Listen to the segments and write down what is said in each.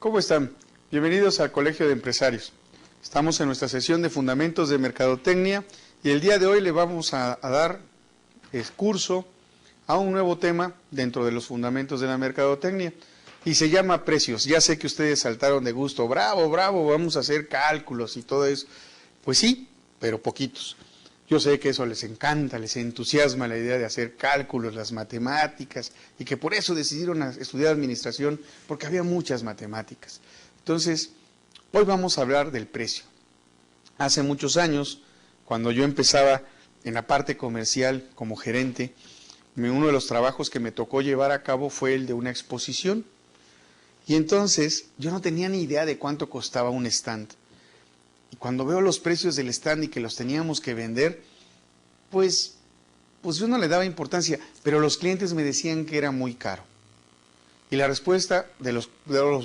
¿Cómo están? Bienvenidos al Colegio de Empresarios. Estamos en nuestra sesión de Fundamentos de Mercadotecnia y el día de hoy le vamos a dar curso a un nuevo tema dentro de los fundamentos de la mercadotecnia y se llama precios. Ya sé que ustedes saltaron de gusto, bravo, bravo, vamos a hacer cálculos y todo eso. Pues sí, pero poquitos. Yo sé que eso les encanta, les entusiasma la idea de hacer cálculos, las matemáticas, y que por eso decidieron estudiar administración, porque había muchas matemáticas. Entonces, hoy vamos a hablar del precio. Hace muchos años, cuando yo empezaba en la parte comercial como gerente, uno de los trabajos que me tocó llevar a cabo fue el de una exposición. Y entonces, yo no tenía ni idea de cuánto costaba un stand. Y cuando veo los precios del stand y que los teníamos que vender, pues yo no le daba importancia, pero los clientes me decían que era muy caro. Y la respuesta de los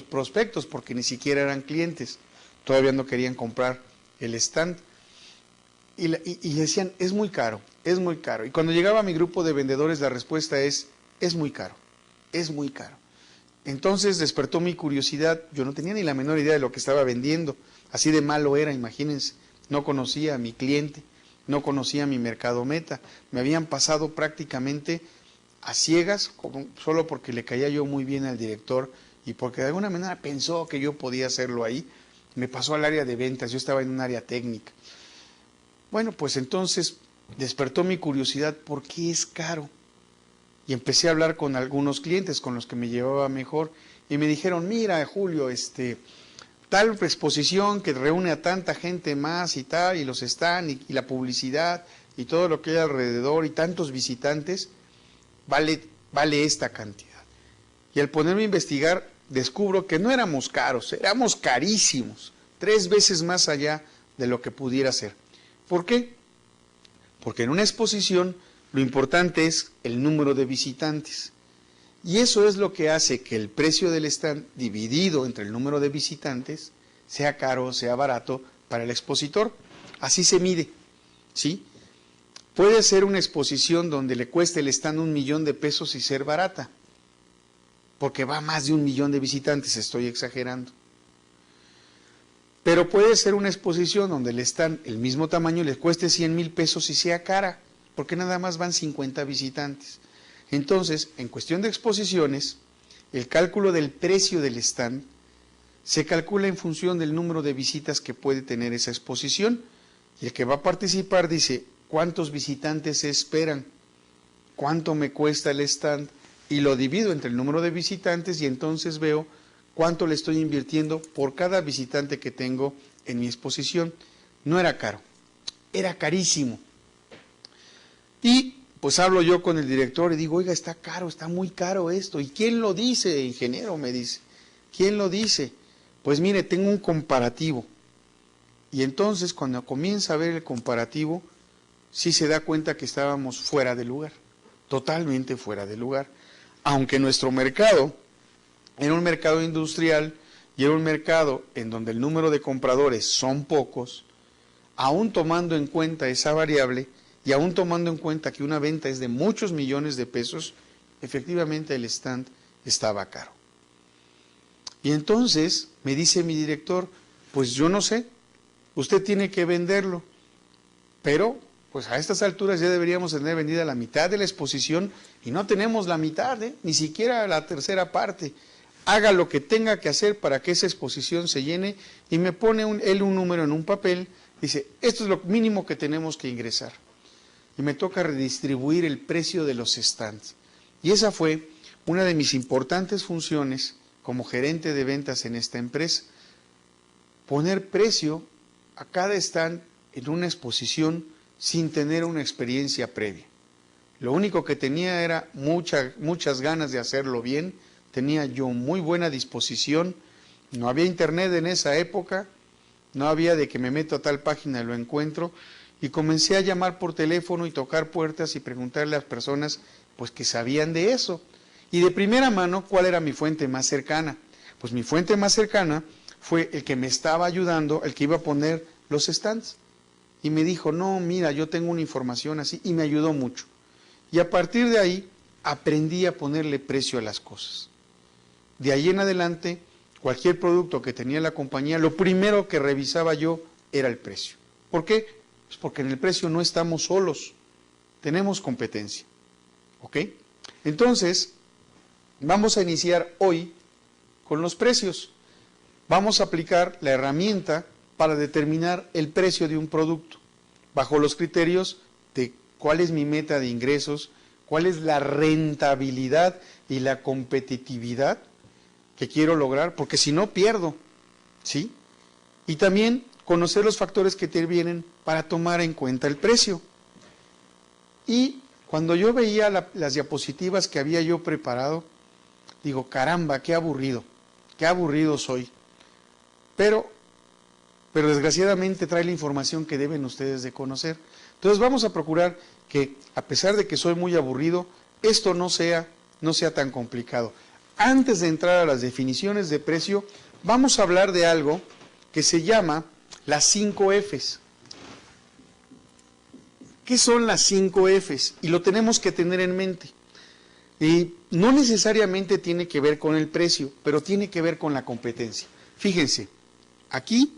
prospectos, porque ni siquiera eran clientes, todavía no querían comprar el stand, y decían, es muy caro, es muy caro. Y cuando llegaba a mi grupo de vendedores, la respuesta es muy caro, es muy caro. Entonces despertó mi curiosidad, yo no tenía ni la menor idea de lo que estaba vendiendo, así de malo era, imagínense, no conocía a mi cliente, no conocía a mi mercadometa, me habían pasado prácticamente a ciegas, solo porque le caía yo muy bien al director y porque de alguna manera pensó que yo podía hacerlo ahí, me pasó al área de ventas, yo estaba en un área técnica. Bueno, pues entonces despertó mi curiosidad, ¿por qué es caro? Y empecé a hablar con algunos clientes con los que me llevaba mejor y me dijeron, mira Julio, tal exposición que reúne a tanta gente más y tal, y los stands y la publicidad y todo lo que hay alrededor y tantos visitantes, vale esta cantidad. Y al ponerme a investigar, descubro que no éramos caros, éramos carísimos, 3 veces más allá de lo que pudiera ser. ¿Por qué? Porque en una exposición lo importante es el número de visitantes. Y eso es lo que hace que el precio del stand dividido entre el número de visitantes sea caro o sea barato para el expositor. Así se mide, ¿sí? Puede ser una exposición donde le cueste el stand 1 millón de pesos y ser barata, porque va más de 1 millón de visitantes, estoy exagerando. Pero puede ser una exposición donde el stand, el mismo tamaño, le cueste 100,000 pesos y sea cara, porque nada más van 50 visitantes. Entonces, en cuestión de exposiciones, el cálculo del precio del stand se calcula en función del número de visitas que puede tener esa exposición. Y el que va a participar dice, ¿cuántos visitantes se esperan? ¿Cuánto me cuesta el stand? Y lo divido entre el número de visitantes y entonces veo cuánto le estoy invirtiendo por cada visitante que tengo en mi exposición. No era caro, era carísimo. Y pues hablo yo con el director y digo, oiga, está caro, está muy caro esto. ¿Y quién lo dice, ingeniero? Me dice. ¿Quién lo dice? Pues mire, tengo un comparativo. Y entonces cuando comienza a ver el comparativo, sí se da cuenta que estábamos fuera de lugar, totalmente fuera de lugar. Aunque nuestro mercado era un mercado industrial y era un mercado en donde el número de compradores son pocos, aún tomando en cuenta esa variable, y aún tomando en cuenta que una venta es de muchos millones de pesos, efectivamente el stand estaba caro. Y entonces me dice mi director, pues yo no sé, usted tiene que venderlo, pero pues a estas alturas ya deberíamos tener vendida la mitad de la exposición y no tenemos la mitad, ni siquiera la tercera parte. Haga lo que tenga que hacer para que esa exposición se llene y me pone él un número en un papel, dice, esto es lo mínimo que tenemos que ingresar. Y me toca redistribuir el precio de los stands. Y esa fue una de mis importantes funciones como gerente de ventas en esta empresa. Poner precio a cada stand en una exposición sin tener una experiencia previa. Lo único que tenía era muchas ganas de hacerlo bien, tenía yo muy buena disposición, no había internet en esa época, no había de que me meto a tal página y lo encuentro, y comencé a llamar por teléfono y tocar puertas y preguntarle a las personas pues que sabían de eso. Y de primera mano, ¿cuál era mi fuente más cercana? Pues mi fuente más cercana fue el que me estaba ayudando, el que iba a poner los stands. Y me dijo, no, mira, yo tengo una información así, y me ayudó mucho. Y a partir de ahí, aprendí a ponerle precio a las cosas. De ahí en adelante, cualquier producto que tenía la compañía, lo primero que revisaba yo era el precio. ¿Por qué? Pues porque en el precio no estamos solos, tenemos competencia. ¿Ok? Entonces, vamos a iniciar hoy con los precios. Vamos a aplicar la herramienta para determinar el precio de un producto, bajo los criterios de cuál es mi meta de ingresos, cuál es la rentabilidad y la competitividad que quiero lograr, porque si no pierdo, ¿sí? Y también conocer los factores que intervienen para tomar en cuenta el precio. Y cuando yo veía las diapositivas que había yo preparado, digo, caramba, qué aburrido soy. Pero desgraciadamente trae la información que deben ustedes de conocer. Entonces vamos a procurar que, a pesar de que soy muy aburrido, esto no sea tan complicado. Antes de entrar a las definiciones de precio, vamos a hablar de algo que se llama las 5 Fs. ¿Qué son las 5 Fs? Y lo tenemos que tener en mente. Y no necesariamente tiene que ver con el precio, pero tiene que ver con la competencia. Fíjense, aquí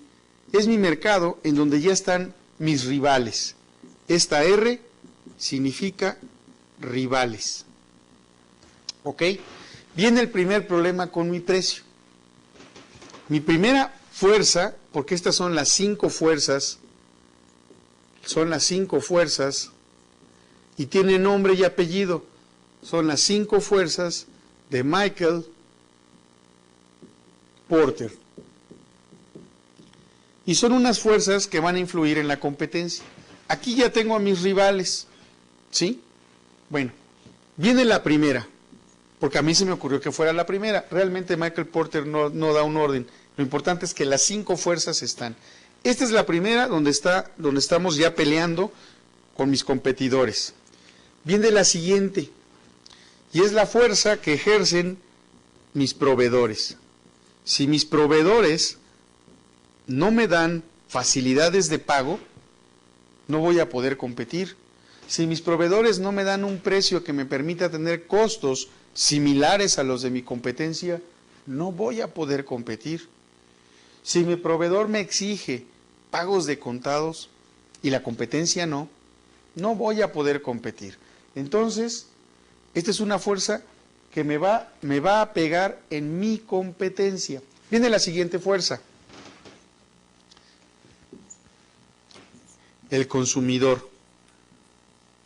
es mi mercado en donde ya están mis rivales. Esta R significa rivales. ¿Ok? Viene el primer problema con mi precio. Mi primera fuerza, porque estas son las 5 fuerzas, y tiene nombre y apellido. Son las 5 fuerzas de Michael Porter. Y son unas fuerzas que van a influir en la competencia. Aquí ya tengo a mis rivales, ¿sí? Bueno, viene la primera, porque a mí se me ocurrió que fuera la primera. Realmente Michael Porter no da un orden. Lo importante es que las 5 fuerzas están. Esta es la primera donde estamos ya peleando con mis competidores. Viene la siguiente, y es la fuerza que ejercen mis proveedores. Si mis proveedores no me dan facilidades de pago, no voy a poder competir. Si mis proveedores no me dan un precio que me permita tener costos similares a los de mi competencia, no voy a poder competir. Si mi proveedor me exige pagos de contados y la competencia no voy a poder competir. Entonces, esta es una fuerza que me va a pegar en mi competencia. Viene la siguiente fuerza. El consumidor,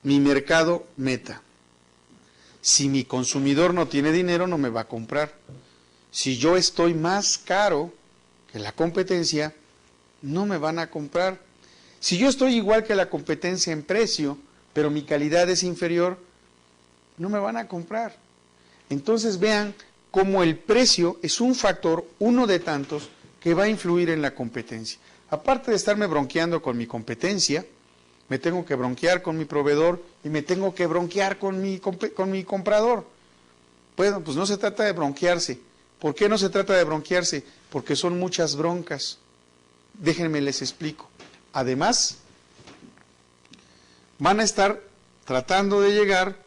mi mercado meta. Si mi consumidor no tiene dinero, no me va a comprar. Si yo estoy más caro que la competencia, no me van a comprar. Si yo estoy igual que la competencia en precio, pero mi calidad es inferior, no me van a comprar. Entonces vean cómo el precio es un factor, uno de tantos, que va a influir en la competencia. Aparte de estarme bronqueando con mi competencia, me tengo que bronquear con mi proveedor y me tengo que bronquear con mi comprador. Bueno, pues no se trata de bronquearse. ¿Por qué no se trata de bronquearse? Porque son muchas broncas. Déjenme les explico. Además, van a estar tratando de llegar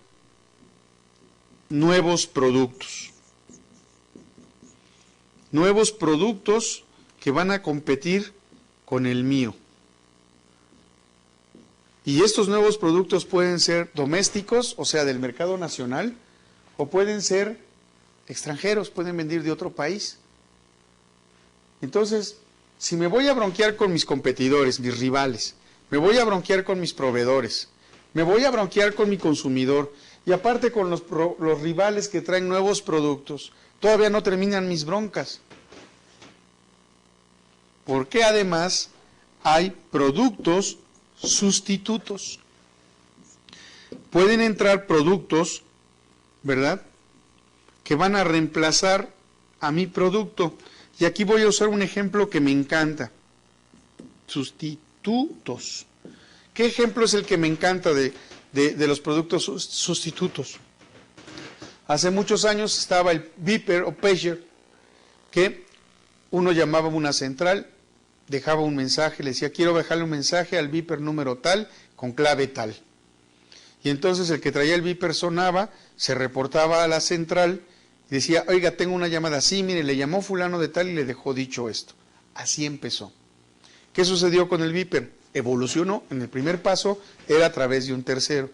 nuevos productos. Nuevos productos que van a competir con el mío. Y estos nuevos productos pueden ser domésticos, o sea, del mercado nacional, o pueden ser extranjeros, pueden venir de otro país. Entonces, si me voy a bronquear con mis competidores, mis rivales, me voy a bronquear con mis proveedores, me voy a bronquear con mi consumidor, y aparte con los rivales que traen nuevos productos, todavía no terminan mis broncas. Porque además hay productos sustitutos. Pueden entrar productos, ¿verdad?, que van a reemplazar a mi producto. Y aquí voy a usar un ejemplo que me encanta. Sustitutos. ¿Qué ejemplo es el que me encanta de los productos sustitutos? Hace muchos años estaba el beeper o pager, que uno llamaba a una central, dejaba un mensaje, le decía, quiero dejarle un mensaje al beeper número tal, con clave tal. Y entonces el que traía el beeper sonaba, se reportaba a la central, Y decía, oiga, tengo una llamada así, mire, le llamó fulano de tal y le dejó dicho esto. Así empezó. ¿Qué sucedió con el Viper? Evolucionó. En el primer paso era a través de un tercero.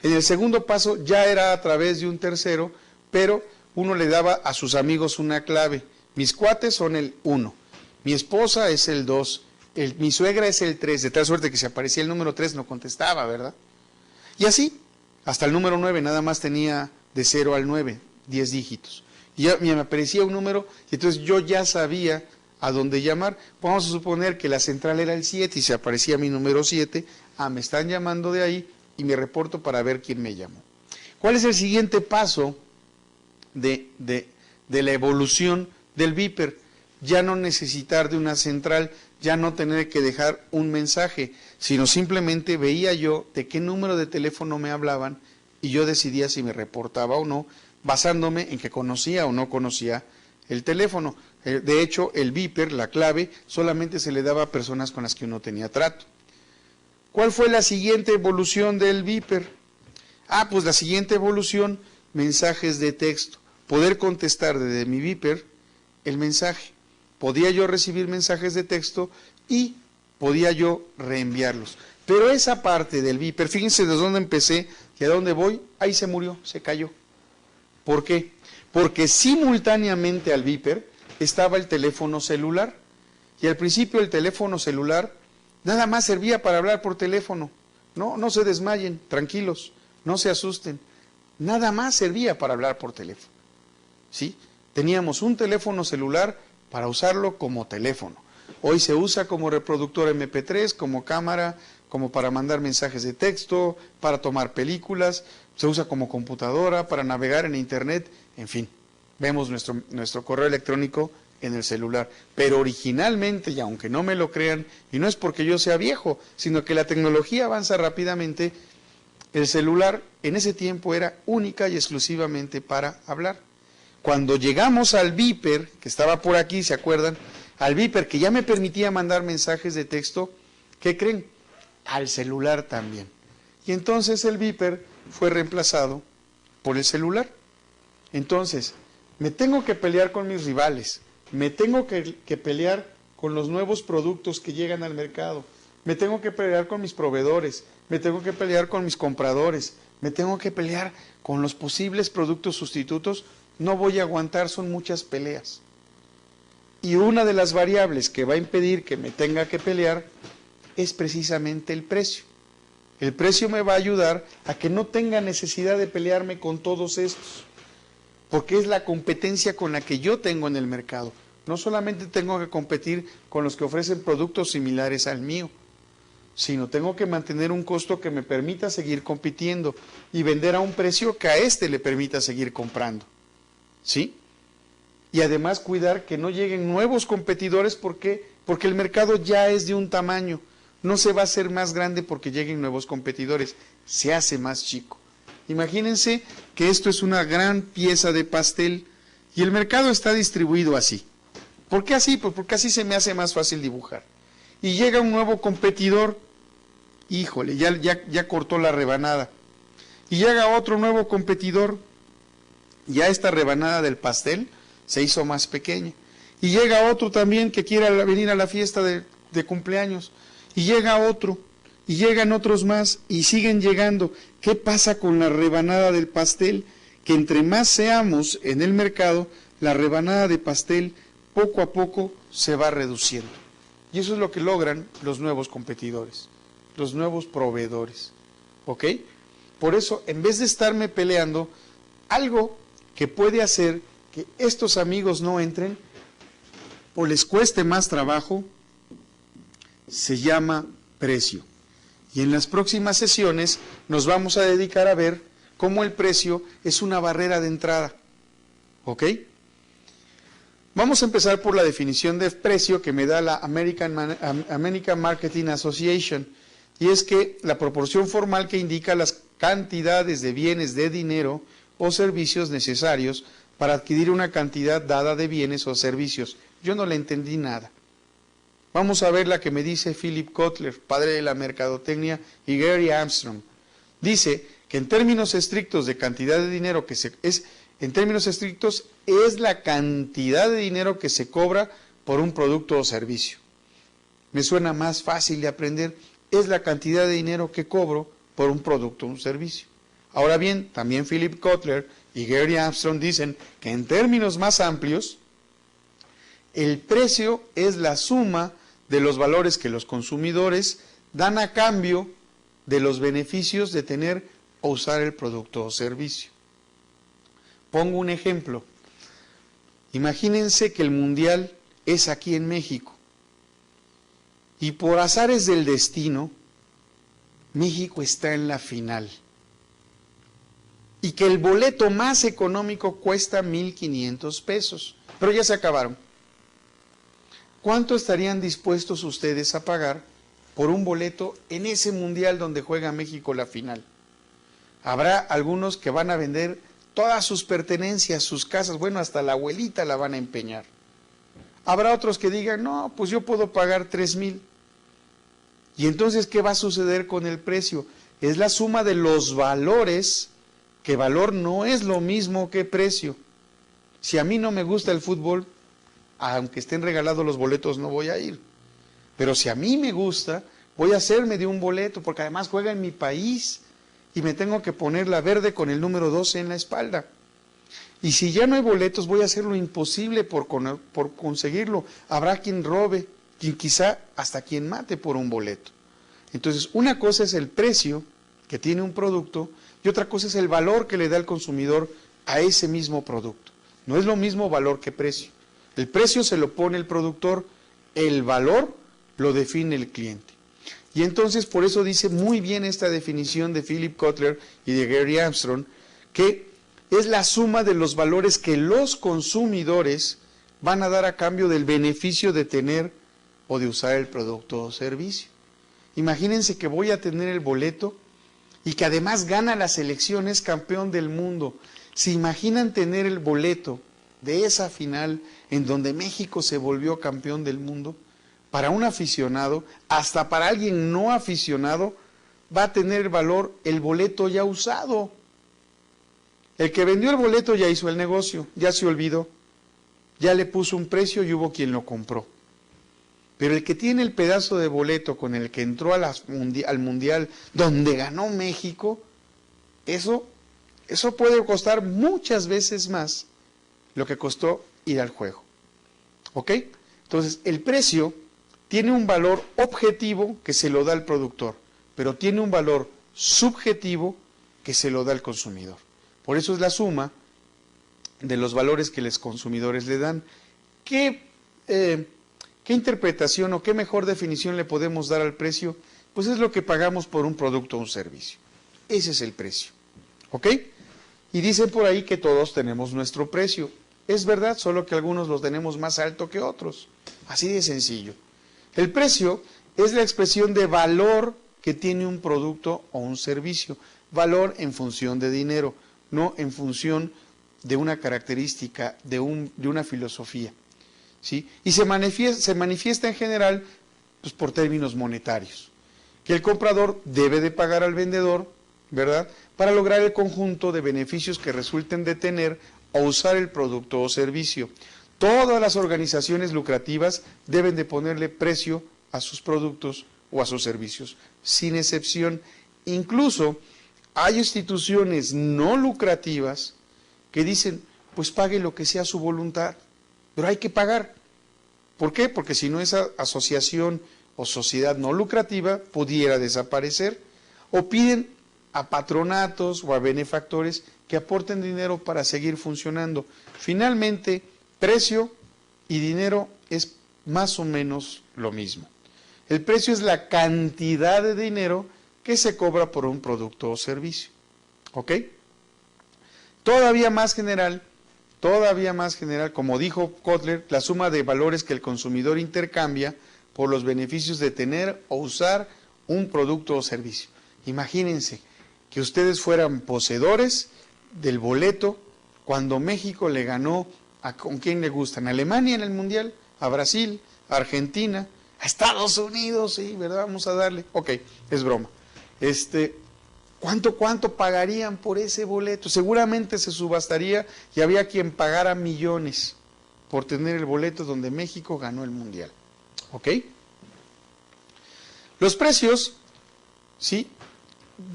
En el segundo paso ya era a través de un tercero, pero uno le daba a sus amigos una clave. Mis cuates son el 1, mi esposa es el 2, mi suegra es el 3, de tal suerte que si aparecía el número 3 no contestaba, ¿verdad? Y así, hasta el número 9, nada más tenía de 0 al 9, 10 dígitos. Y ya me aparecía un número, y entonces yo ya sabía a dónde llamar. Vamos a suponer que la central era el 7 y se aparecía mi número 7, me están llamando de ahí y me reporto para ver quién me llamó. ¿Cuál es el siguiente paso de la evolución del Viper? Ya no necesitar de una central, ya no tener que dejar un mensaje, sino simplemente veía yo de qué número de teléfono me hablaban y yo decidía si me reportaba o no, basándome en que conocía o no conocía el teléfono. De hecho, el Viper, la clave, solamente se le daba a personas con las que uno tenía trato. ¿Cuál fue la siguiente evolución del Viper? Pues la siguiente evolución, mensajes de texto. Poder contestar desde mi Viper el mensaje. Podía yo recibir mensajes de texto y podía yo reenviarlos. Pero esa parte del Viper, fíjense de dónde empecé y a dónde voy, ahí se murió, se cayó. ¿Por qué? Porque simultáneamente al Viper estaba el teléfono celular. Y al principio el teléfono celular nada más servía para hablar por teléfono. No se desmayen, tranquilos, no se asusten. Nada más servía para hablar por teléfono. ¿Sí? Teníamos un teléfono celular para usarlo como teléfono. Hoy se usa como reproductor MP3, como cámara, como para mandar mensajes de texto, para tomar películas, se usa como computadora, para navegar en internet, en fin. Vemos nuestro correo electrónico en el celular. Pero originalmente, y aunque no me lo crean, y no es porque yo sea viejo, sino que la tecnología avanza rápidamente, el celular en ese tiempo era única y exclusivamente para hablar. Cuando llegamos al Viper, que estaba por aquí, ¿se acuerdan? Al Viper, que ya me permitía mandar mensajes de texto, ¿qué creen? Al celular también. Y entonces el Viper fue reemplazado por el celular. Entonces, me tengo que pelear con mis rivales, me tengo que pelear con los nuevos productos que llegan al mercado, me tengo que pelear con mis proveedores, me tengo que pelear con mis compradores, me tengo que pelear con los posibles productos sustitutos. No voy a aguantar, son muchas peleas. Y una de las variables que va a impedir que me tenga que pelear es precisamente el precio. El precio me va a ayudar a que no tenga necesidad de pelearme con todos estos, porque es la competencia con la que yo tengo en el mercado. No solamente tengo que competir con los que ofrecen productos similares al mío, sino tengo que mantener un costo que me permita seguir compitiendo y vender a un precio que a este le permita seguir comprando. ¿Sí? Y además cuidar que no lleguen nuevos competidores, porque el mercado ya es de un tamaño, no se va a hacer más grande porque lleguen nuevos competidores, se hace más chico. Imagínense que esto es una gran pieza de pastel y el mercado está distribuido así. ¿Por qué así? Pues porque así se me hace más fácil dibujar. Y llega un nuevo competidor, híjole, ya cortó la rebanada. Y llega otro nuevo competidor, ya esta rebanada del pastel se hizo más pequeña. Y llega otro también que quiera venir a la fiesta de cumpleaños. Y llega otro, y llegan otros más, y siguen llegando. ¿Qué pasa con la rebanada del pastel? Que entre más seamos en el mercado, la rebanada de pastel poco a poco se va reduciendo. Y eso es lo que logran los nuevos competidores, los nuevos proveedores. ¿Ok? Por eso, en vez de estarme peleando, algo que puede hacer que estos amigos no entren o les cueste más trabajo, se llama precio. Y en las próximas sesiones nos vamos a dedicar a ver cómo el precio es una barrera de entrada. ¿Ok? Vamos a empezar por la definición de precio que me da la American Marketing Association, y es que la proporción formal que indica las cantidades de bienes de dinero o servicios necesarios para adquirir una cantidad dada de bienes o servicios. Yo no le entendí nada. Vamos a ver la que me dice Philip Kotler, padre de la mercadotecnia, y Gary Armstrong. Dice que en términos estrictos de cantidad de dinero, que es en términos estrictos, es la cantidad de dinero que se cobra por un producto o servicio. Me suena más fácil de aprender, es la cantidad de dinero que cobro por un producto o un servicio. Ahora bien, también Philip Kotler y Gary Armstrong dicen que en términos más amplios, el precio es la suma de los valores que los consumidores dan a cambio de los beneficios de tener o usar el producto o servicio. Pongo un ejemplo. Imagínense que el mundial es aquí en México y por azares del destino, México está en la final y que el boleto más económico cuesta 1,500 pesos, pero ya se acabaron. ¿Cuánto estarían dispuestos ustedes a pagar por un boleto en ese mundial donde juega México la final? Habrá algunos que van a vender todas sus pertenencias, sus casas, bueno, hasta la abuelita la van a empeñar. Habrá otros que digan, no, pues yo puedo pagar 3,000. Y entonces, ¿qué va a suceder con el precio? Es la suma de los valores, que valor no es lo mismo que precio. Si a mí no me gusta el fútbol, aunque estén regalados los boletos, no voy a ir. Pero si a mí me gusta, voy a hacerme de un boleto, porque además juega en mi país y me tengo que poner la verde con el número 12 en la espalda. Y si ya no hay boletos, voy a hacer lo imposible por conseguirlo. Habrá quien robe, quien quizá hasta quien mate por un boleto. Entonces, una cosa es el precio que tiene un producto y otra cosa es el valor que le da el consumidor a ese mismo producto. No es lo mismo valor que precio. El precio se lo pone el productor, el valor lo define el cliente. Y entonces por eso dice muy bien esta definición de Philip Kotler y de Gary Armstrong, que es la suma de los valores que los consumidores van a dar a cambio del beneficio de tener o de usar el producto o servicio. Imagínense que voy a tener el boleto y que además gana la selección, es campeón del mundo. ¿Se imaginan tener el boleto de esa final en donde México se volvió campeón del mundo? Para un aficionado, hasta para alguien no aficionado, va a tener valor el boleto ya usado. El que vendió el boleto ya hizo el negocio, ya se olvidó, ya le puso un precio y hubo quien lo compró. Pero el que tiene el pedazo de boleto con el que entró al Mundial donde ganó México, eso puede costar muchas veces más lo que costó ir al juego. ¿Ok? Entonces, el precio tiene un valor objetivo que se lo da el productor, pero tiene un valor subjetivo que se lo da el consumidor. Por eso es la suma de los valores que los consumidores le dan. ¿Qué interpretación o qué mejor definición le podemos dar al precio? Pues es lo que pagamos por un producto o un servicio. Ese es el precio. ¿Ok? Y dicen por ahí que todos tenemos nuestro precio. Es verdad, solo que algunos los tenemos más alto que otros. Así de sencillo. El precio es la expresión de valor que tiene un producto o un servicio. Valor en función de dinero, no en función de una característica, de una filosofía. ¿Sí? Y se manifiesta en general pues, por términos monetarios. Que el comprador debe de pagar al vendedor, ¿verdad?, para lograr el conjunto de beneficios que resulten de tener o usar el producto o servicio. Todas las organizaciones lucrativas deben de ponerle precio a sus productos o a sus servicios, sin excepción. Incluso hay instituciones no lucrativas que dicen, pues pague lo que sea su voluntad, pero hay que pagar. ¿Por qué? Porque si no, esa asociación o sociedad no lucrativa pudiera desaparecer. O piden a patronatos o a benefactores que aporten dinero para seguir funcionando. Finalmente, precio y dinero es más o menos lo mismo. El precio es la cantidad de dinero que se cobra por un producto o servicio. ¿Ok? Todavía más general, como dijo Kotler, la suma de valores que el consumidor intercambia por los beneficios de tener o usar un producto o servicio. Imagínense que ustedes fueran poseedores del boleto cuando México le ganó ¿con quién le gustan? ¿A Alemania en el Mundial? ¿A Brasil? ¿A Argentina? ¿A Estados Unidos? Sí, ¿verdad? Vamos a darle. Ok, es broma. ¿Cuánto pagarían por ese boleto? Seguramente se subastaría y había quien pagara millones por tener el boleto donde México ganó el Mundial. ¿Ok? Los precios, ¿sí?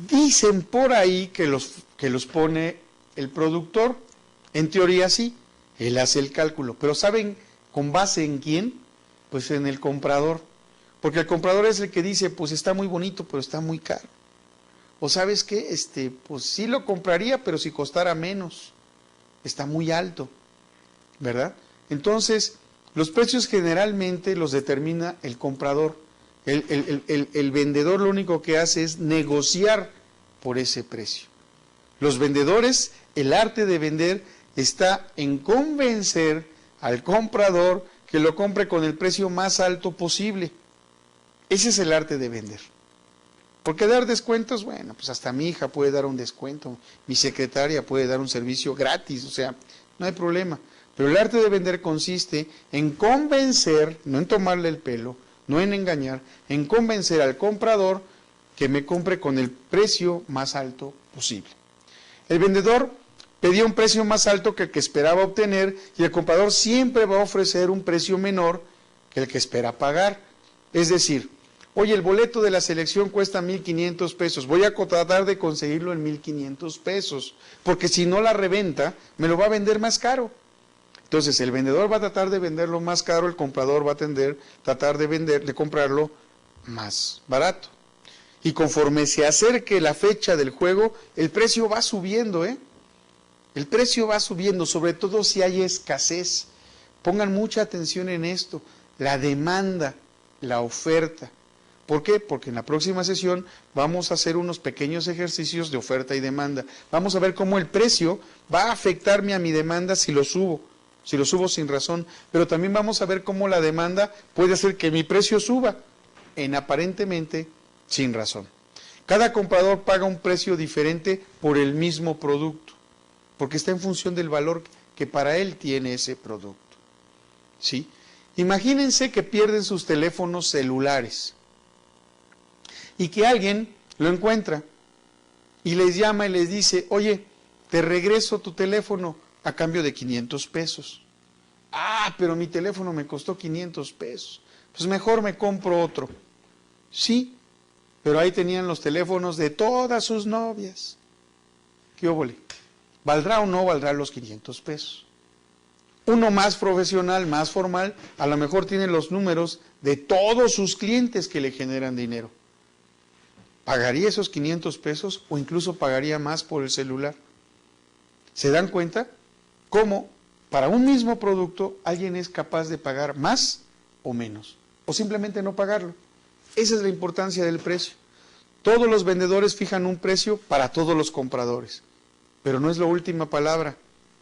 Dicen por ahí que los pone el productor. En teoría sí, él hace el cálculo. Pero ¿saben con base en quién? Pues en el comprador. Porque el comprador es el que dice, pues está muy bonito, pero está muy caro. O ¿sabes qué? Pues sí lo compraría, pero si costara menos. Está muy alto, ¿verdad? Entonces, los precios generalmente los determina el comprador. El vendedor lo único que hace es negociar por ese precio. Los vendedores, el arte de vender está en convencer al comprador que lo compre con el precio más alto posible. Ese es el arte de vender. Porque dar descuentos, bueno, pues hasta mi hija puede dar un descuento, mi secretaria puede dar un servicio gratis, o sea, no hay problema. Pero el arte de vender consiste en convencer, no en tomarle el pelo, no en engañar, en convencer al comprador que me compre con el precio más alto posible. El vendedor pedía un precio más alto que el que esperaba obtener y el comprador siempre va a ofrecer un precio menor que el que espera pagar. Es decir, oye, el boleto de la selección cuesta 1,500 pesos, voy a tratar de conseguirlo en 1,500 pesos, porque si no la reventa, me lo va a vender más caro. Entonces, el vendedor va a tratar de venderlo más caro, el comprador va a tratar de comprarlo más barato. Y conforme se acerque la fecha del juego, el precio va subiendo, El precio va subiendo, sobre todo si hay escasez. Pongan mucha atención en esto, la demanda, la oferta. ¿Por qué? Porque en la próxima sesión vamos a hacer unos pequeños ejercicios de oferta y demanda. Vamos a ver cómo el precio va a afectarme a mi demanda si lo subo sin razón, pero también vamos a ver cómo la demanda puede hacer que mi precio suba en aparentemente sin razón. Cada comprador paga un precio diferente por el mismo producto, porque está en función del valor que para él tiene ese producto. ¿Sí? Imagínense que pierden sus teléfonos celulares y que alguien lo encuentra y les llama y les dice, oye, te regreso tu teléfono a cambio de 500 pesos. Ah, pero mi teléfono me costó 500 pesos. Pues mejor me compro otro. Sí, pero ahí tenían los teléfonos de todas sus novias. ¿Qué óvole? ¿Valdrá o no valdrá los 500 pesos? Uno más profesional, más formal, a lo mejor tiene los números de todos sus clientes que le generan dinero. ¿Pagaría esos 500 pesos o incluso pagaría más por el celular? ¿Se dan cuenta cómo para un mismo producto alguien es capaz de pagar más o menos? O simplemente no pagarlo. Esa es la importancia del precio. Todos los vendedores fijan un precio para todos los compradores, pero no es la última palabra,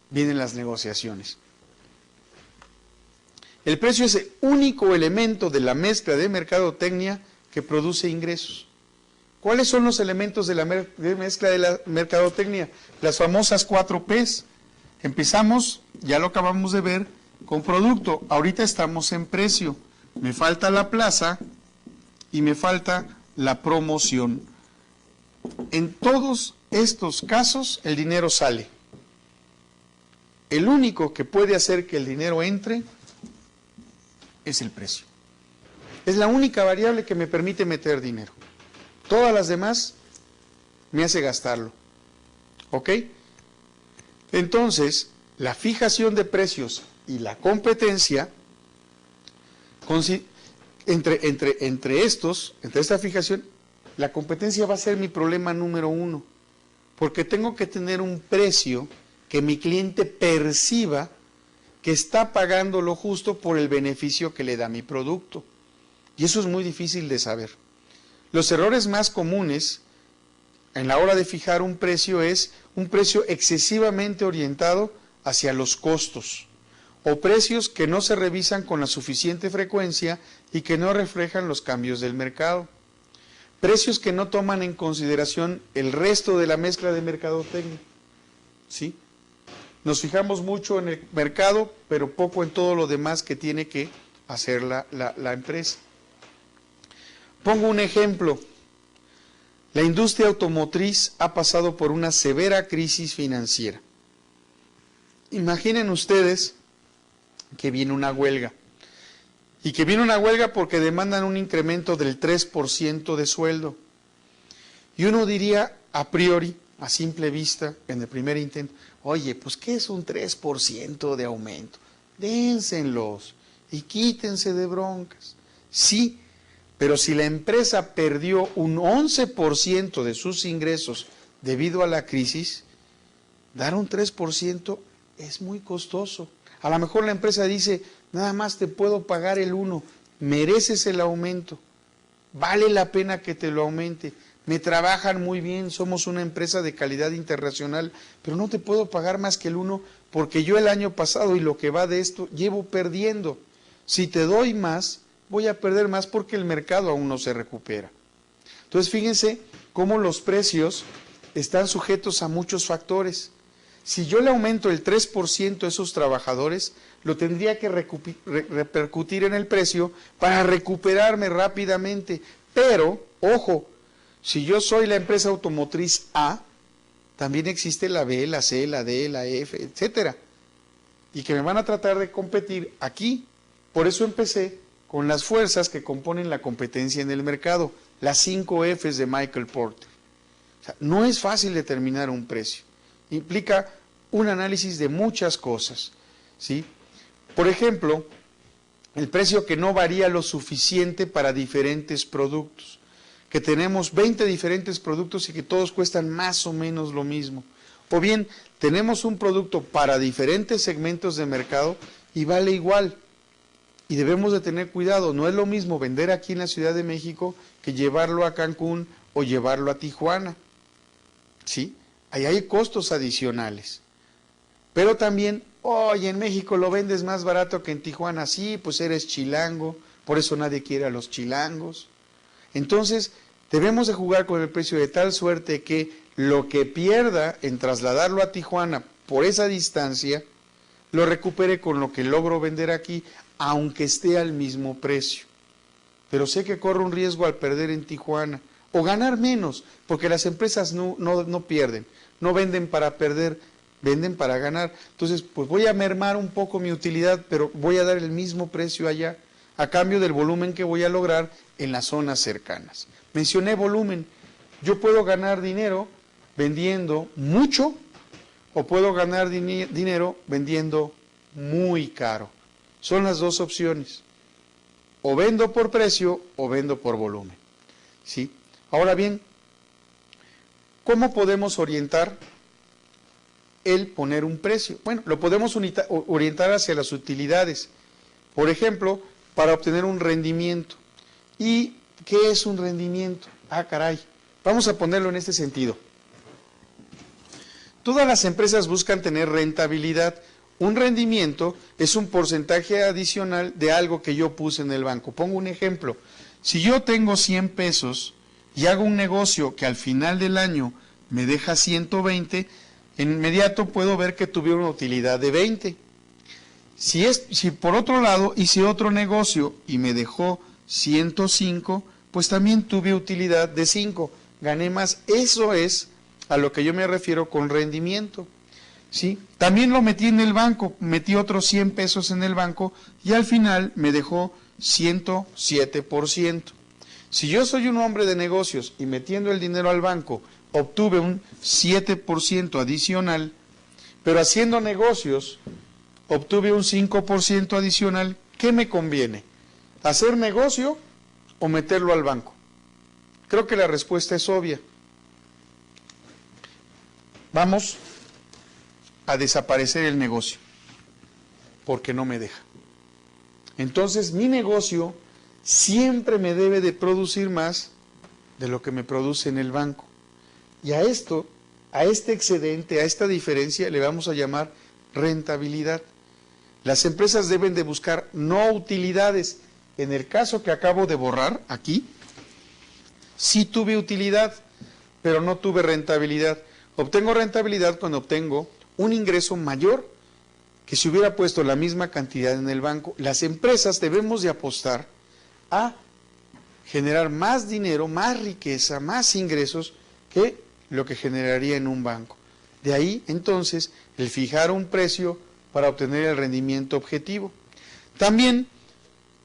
vienen las negociaciones. El precio es el único elemento de la mezcla de mercadotecnia que produce ingresos. ¿Cuáles son los elementos de la mezcla de la mercadotecnia? Las famosas 4 Ps. Empezamos, ya lo acabamos de ver, con producto. Ahorita estamos en precio. Me falta la plaza y me falta la promoción. En todos estos casos, el dinero sale. El único que puede hacer que el dinero entre es el precio. Es la única variable que me permite meter dinero. Todas las demás me hace gastarlo. ¿Ok? Entonces, la fijación de precios y la competencia, entre esta fijación, la competencia va a ser mi problema número 1, porque tengo que tener un precio que mi cliente perciba que está pagando lo justo por el beneficio que le da mi producto. Y eso es muy difícil de saber. Los errores más comunes en la hora de fijar un precio es un precio excesivamente orientado hacia los costos, o precios que no se revisan con la suficiente frecuencia y que no reflejan los cambios del mercado. Precios que no toman en consideración el resto de la mezcla de mercadotecnia. ¿Sí? Nos fijamos mucho en el mercado, pero poco en todo lo demás que tiene que hacer la empresa. Pongo un ejemplo. La industria automotriz ha pasado por una severa crisis financiera. Imaginen ustedes que viene una huelga. Y que viene una huelga porque demandan un incremento del 3% de sueldo. Y uno diría, a priori, a simple vista, en el primer intento, oye, pues ¿qué es un 3% de aumento? Dénsenlos y quítense de broncas. Sí, pero si la empresa perdió un 11% de sus ingresos debido a la crisis, dar un 3% es muy costoso. A lo mejor la empresa dice, nada más te puedo pagar el 1%, mereces el aumento, vale la pena que te lo aumente, me trabajan muy bien, somos una empresa de calidad internacional, pero no te puedo pagar más que el 1% porque yo el año pasado y lo que va de esto llevo perdiendo. Si te doy más, voy a perder más porque el mercado aún no se recupera. Entonces fíjense cómo los precios están sujetos a muchos factores. Si yo le aumento el 3% a esos trabajadores, lo tendría que repercutir en el precio para recuperarme rápidamente. Pero, ojo, si yo soy la empresa automotriz A, también existe la B, la C, la D, la F, etcétera. Y que me van a tratar de competir aquí. Por eso empecé con las fuerzas que componen la competencia en el mercado, las 5 Fs de Michael Porter. O sea, no es fácil determinar un precio. Implica un análisis de muchas cosas, ¿sí? Por ejemplo, el precio que no varía lo suficiente para diferentes productos, que tenemos 20 diferentes productos y que todos cuestan más o menos lo mismo. O bien, tenemos un producto para diferentes segmentos de mercado y vale igual. Y debemos de tener cuidado, no es lo mismo vender aquí en la Ciudad de México que llevarlo a Cancún o llevarlo a Tijuana, ¿sí? Ahí hay costos adicionales. Pero también, oye, en México lo vendes más barato que en Tijuana, sí, pues eres chilango, por eso nadie quiere a los chilangos. Entonces, debemos de jugar con el precio de tal suerte que lo que pierda en trasladarlo a Tijuana por esa distancia, lo recupere con lo que logro vender aquí, aunque esté al mismo precio. Pero sé que corro un riesgo al perder en Tijuana, o ganar menos, porque las empresas no pierden, no venden para perder, venden para ganar. Entonces, pues voy a mermar un poco mi utilidad, pero voy a dar el mismo precio allá, a cambio del volumen que voy a lograr en las zonas cercanas. Mencioné volumen. Yo puedo ganar dinero vendiendo mucho o puedo ganar dinero vendiendo muy caro. Son las dos opciones. O vendo por precio o vendo por volumen. ¿Sí? Ahora bien, ¿cómo podemos orientar el poner un precio? Bueno, lo podemos orientar hacia las utilidades. Por ejemplo, para obtener un rendimiento. ¿Y qué es un rendimiento? Ah, caray. Vamos a ponerlo en este sentido. Todas las empresas buscan tener rentabilidad. Un rendimiento es un porcentaje adicional de algo que yo puse en el banco. Pongo un ejemplo. Si yo tengo 100 pesos y hago un negocio que al final del año me deja 120, en inmediato puedo ver que tuve una utilidad de 20. Si por otro lado hice otro negocio y me dejó 105, pues también tuve utilidad de 5. Gané más. Eso es a lo que yo me refiero con rendimiento. ¿Sí? También lo metí en el banco, metí otros 100 pesos en el banco y al final me dejó 107%. Si yo soy un hombre de negocios y metiendo el dinero al banco obtuve un 7% adicional, pero haciendo negocios obtuve un 5% adicional, ¿qué me conviene? ¿Hacer negocio o meterlo al banco? Creo que la respuesta es obvia. Vamos a desaparecer el negocio, porque no me deja. Entonces, mi negocio siempre me debe de producir más de lo que me produce en el banco. Y a este excedente, a esta diferencia, le vamos a llamar rentabilidad. Las empresas deben de buscar no utilidades. En el caso que acabo de borrar aquí, sí tuve utilidad, pero no tuve rentabilidad. Obtengo rentabilidad cuando obtengo un ingreso mayor que si hubiera puesto la misma cantidad en el banco. Las empresas debemos de apostar a generar más dinero, más riqueza, más ingresos que lo que generaría en un banco. De ahí, entonces, el fijar un precio para obtener el rendimiento objetivo. También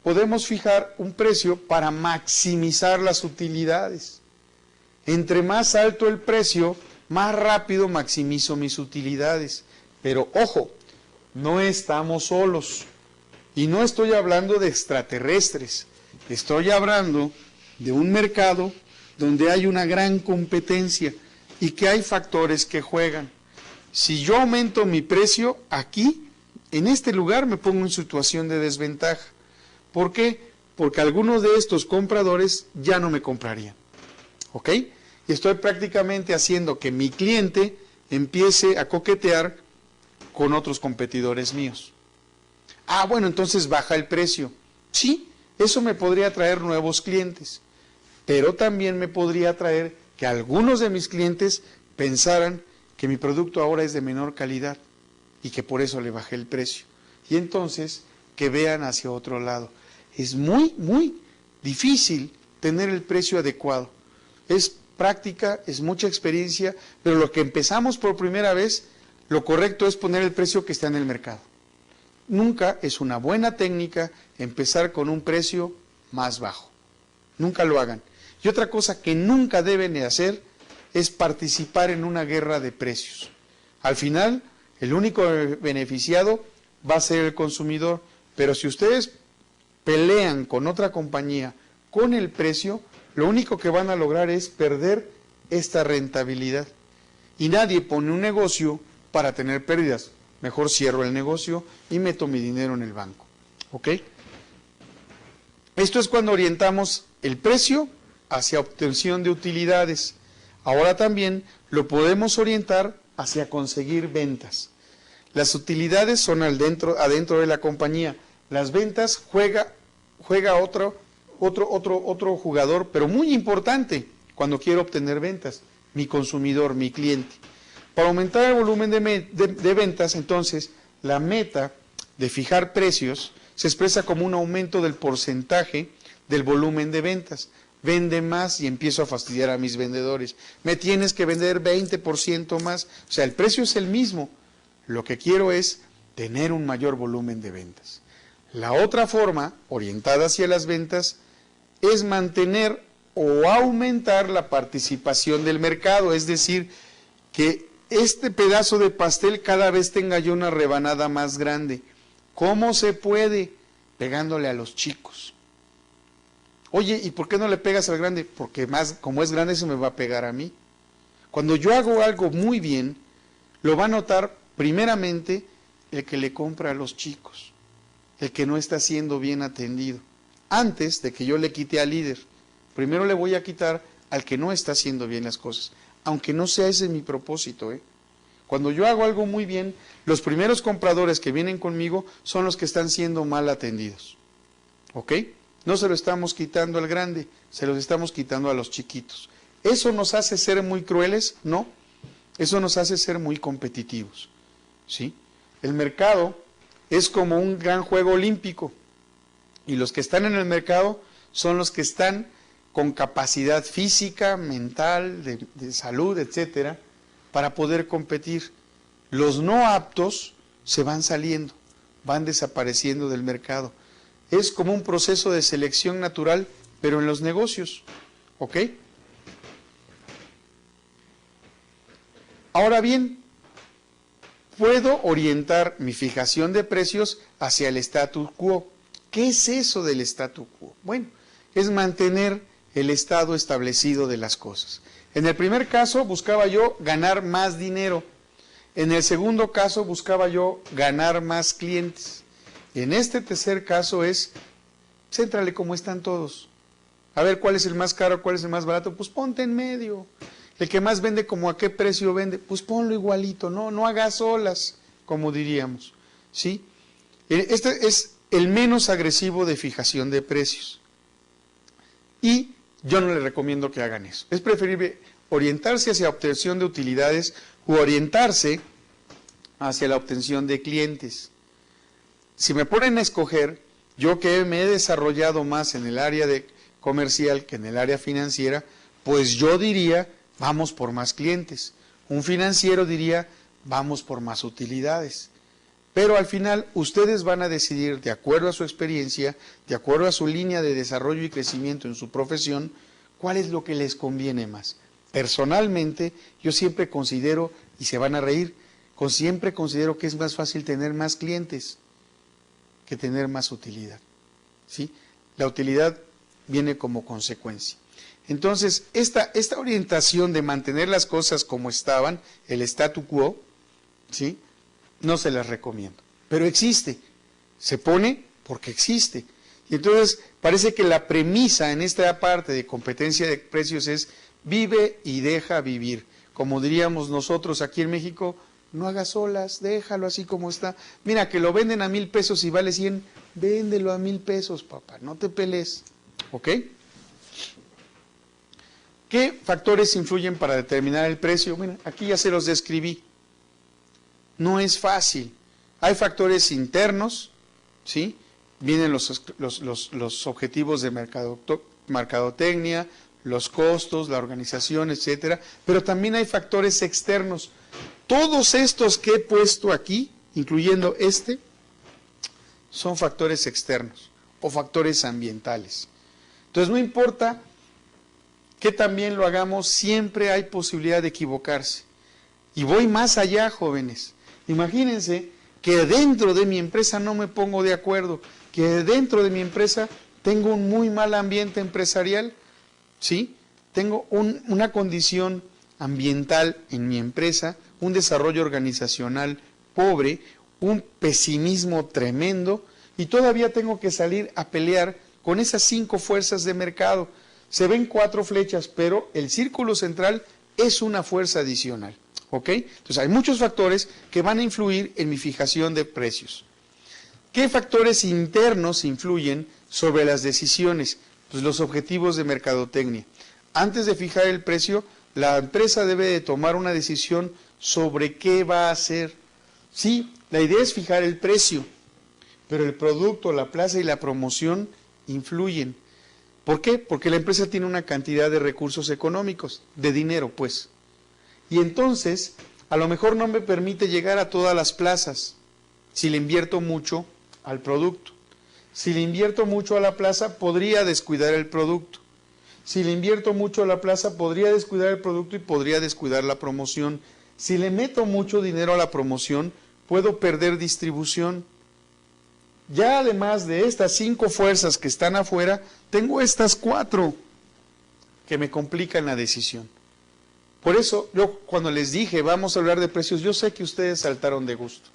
podemos fijar un precio para maximizar las utilidades. Entre más alto el precio, más rápido maximizo mis utilidades. Pero ojo, no estamos solos. Y no estoy hablando de extraterrestres. Estoy hablando de un mercado donde hay una gran competencia y que hay factores que juegan. Si yo aumento mi precio aquí, en este lugar me pongo en situación de desventaja. ¿Por qué? Porque algunos de estos compradores ya no me comprarían. ¿Ok? Y estoy prácticamente haciendo que mi cliente empiece a coquetear con otros competidores míos. Ah, bueno, entonces baja el precio. Sí, eso me podría traer nuevos clientes, pero también me podría traer que algunos de mis clientes pensaran que mi producto ahora es de menor calidad y que por eso le bajé el precio. Y entonces que vean hacia otro lado. Es muy, muy difícil tener el precio adecuado. Es práctica, es mucha experiencia, pero lo que empezamos por primera vez, lo correcto es poner el precio que está en el mercado. Nunca es una buena técnica empezar con un precio más bajo. Nunca lo hagan. Y otra cosa que nunca deben de hacer es participar en una guerra de precios. Al final, el único beneficiado va a ser el consumidor, pero si ustedes pelean con otra compañía con el precio, lo único que van a lograr es perder esta rentabilidad. Y nadie pone un negocio para tener pérdidas. Mejor cierro el negocio y meto mi dinero en el banco. ¿Ok? Esto es cuando orientamos el precio hacia obtención de utilidades. Ahora también lo podemos orientar hacia conseguir ventas. Las utilidades son adentro de la compañía. Las ventas juega otro jugador, pero muy importante cuando quiero obtener ventas, mi consumidor, mi cliente. Para aumentar el volumen de ventas, entonces, la meta de fijar precios se expresa como un aumento del porcentaje del volumen de ventas. Vende más y empiezo a fastidiar a mis vendedores. Me tienes que vender 20% más. O sea, el precio es el mismo. Lo que quiero es tener un mayor volumen de ventas. La otra forma, orientada hacia las ventas, es mantener o aumentar la participación del mercado. Es decir, que este pedazo de pastel cada vez tenga yo una rebanada más grande. ¿Cómo se puede? Pegándole a los chicos. Oye, ¿y por qué no le pegas al grande? Porque más, como es grande, se me va a pegar a mí. Cuando yo hago algo muy bien, lo va a notar primeramente el que le compra a los chicos, el que no está siendo bien atendido. Antes de que yo le quite al líder, primero le voy a quitar al que no está haciendo bien las cosas, aunque no sea ese mi propósito. Cuando yo hago algo muy bien, los primeros compradores que vienen conmigo son los que están siendo mal atendidos. ¿Ok? No se lo estamos quitando al grande, se los estamos quitando a los chiquitos. ¿Eso nos hace ser muy crueles? No. Eso nos hace ser muy competitivos. ¿Sí? El mercado es como un gran juego olímpico. Y los que están en el mercado son los que están con capacidad física, mental, de salud, etcétera, para poder competir. Los no aptos se van saliendo, van desapareciendo del mercado. Es como un proceso de selección natural, pero en los negocios. ¿Ok? Ahora bien, puedo orientar mi fijación de precios hacia el status quo. ¿Qué es eso del status quo? Bueno, es mantener el estado establecido de las cosas. En el primer caso buscaba yo ganar más dinero. En el segundo caso buscaba yo ganar más clientes. En este tercer caso es, céntrale como están todos. A ver cuál es el más caro, cuál es el más barato, pues ponte en medio. El que más vende, como a qué precio vende, pues ponlo igualito, no hagas olas, como diríamos. ¿Sí? Este es el menos agresivo de fijación de precios. Y yo no les recomiendo que hagan eso. Es preferible orientarse hacia obtención de utilidades u orientarse hacia la obtención de clientes. Si me ponen a escoger, yo que me he desarrollado más en el área de comercial que en el área financiera, pues yo diría, vamos por más clientes. Un financiero diría, vamos por más utilidades. Pero al final ustedes van a decidir, de acuerdo a su experiencia, de acuerdo a su línea de desarrollo y crecimiento en su profesión, cuál es lo que les conviene más. Personalmente, yo siempre considero, y se van a reír, siempre considero que es más fácil tener más clientes que tener más utilidad, ¿sí? La utilidad viene como consecuencia. Entonces, esta orientación de mantener las cosas como estaban, el statu quo, ¿sí?, no se las recomiendo. Pero existe, se pone porque existe. Y entonces, parece que la premisa en esta parte de competencia de precios es vive y deja vivir. Como diríamos nosotros aquí en México, no hagas olas, déjalo así como está. Mira, que lo venden a 1,000 pesos y vale 100, véndelo a 1,000 pesos, papá, no te pelees. ¿Ok? ¿Qué factores influyen para determinar el precio? Bueno, aquí ya se los describí. No es fácil. Hay factores internos, ¿sí? Vienen los objetivos de mercadotecnia, los costos, la organización, etcétera, pero también hay factores externos. Todos estos que he puesto aquí, incluyendo este, son factores externos o factores ambientales. Entonces, no importa que también lo hagamos, siempre hay posibilidad de equivocarse. Y voy más allá, jóvenes. Imagínense que dentro de mi empresa no me pongo de acuerdo, que dentro de mi empresa tengo un muy mal ambiente empresarial, ¿sí? Tengo una condición ambiental en mi empresa, un desarrollo organizacional pobre, un pesimismo tremendo, y todavía tengo que salir a pelear con esas 5 fuerzas de mercado. Se ven 4 flechas, pero el círculo central es una fuerza adicional, ¿ok? Entonces hay muchos factores que van a influir en mi fijación de precios. ¿Qué factores internos influyen sobre las decisiones? Pues los objetivos de mercadotecnia. Antes de fijar el precio, la empresa debe de tomar una decisión sobre qué va a hacer. Sí, la idea es fijar el precio, pero el producto, la plaza y la promoción influyen. ¿Por qué? Porque la empresa tiene una cantidad de recursos económicos, de dinero, pues. Y entonces, a lo mejor no me permite llegar a todas las plazas si le invierto mucho al producto. Si le invierto mucho a la plaza, podría descuidar el producto. Si le invierto mucho a la plaza, podría descuidar el producto y podría descuidar la promoción. Si le meto mucho dinero a la promoción, puedo perder distribución. Ya además de estas 5 fuerzas que están afuera, tengo estas 4 que me complican la decisión. Por eso, yo cuando les dije, vamos a hablar de precios, yo sé que ustedes saltaron de gusto,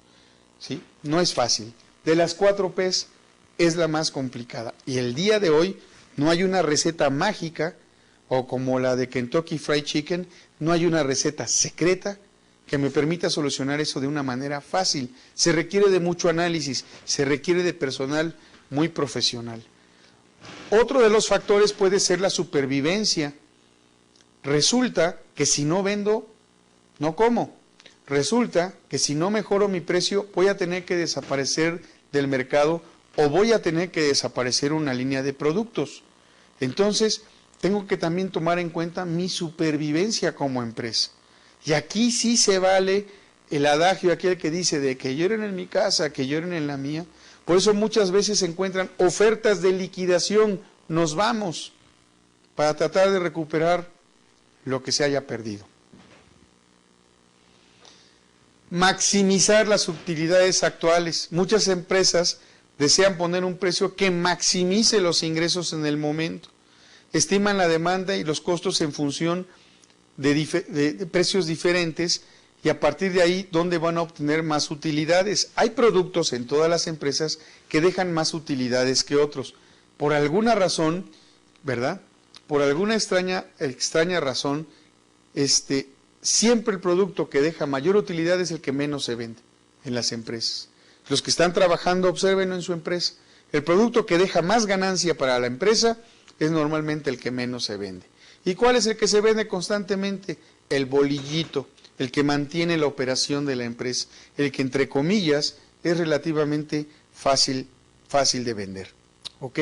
¿sí? No es fácil. De las 4 P's, es la más complicada. Y el día de hoy, no hay una receta mágica, o como la de Kentucky Fried Chicken, no hay una receta secreta que me permita solucionar eso de una manera fácil. Se requiere de mucho análisis, se requiere de personal muy profesional. Otro de los factores puede ser la supervivencia. Resulta que si no vendo, no como. Resulta que si no mejoro mi precio, voy a tener que desaparecer del mercado o voy a tener que desaparecer una línea de productos. Entonces, tengo que también tomar en cuenta mi supervivencia como empresa. Y aquí sí se vale el adagio aquel que dice de que lloren en mi casa, que lloren en la mía. Por eso muchas veces se encuentran ofertas de liquidación, nos vamos, para tratar de recuperar lo que se haya perdido. Maximizar las utilidades actuales. Muchas empresas desean poner un precio que maximice los ingresos en el momento. Estiman la demanda y los costos en función de precios diferentes y a partir de ahí, ¿dónde van a obtener más utilidades? Hay productos en todas las empresas que dejan más utilidades que otros. Por alguna razón, ¿verdad? Por alguna extraña razón, siempre el producto que deja mayor utilidad es el que menos se vende en las empresas. Los que están trabajando, obsérvenlo en su empresa. El producto que deja más ganancia para la empresa es normalmente el que menos se vende. ¿Y cuál es el que se vende constantemente? El bolillito, el que mantiene la operación de la empresa, el que entre comillas es relativamente fácil de vender. ¿Ok?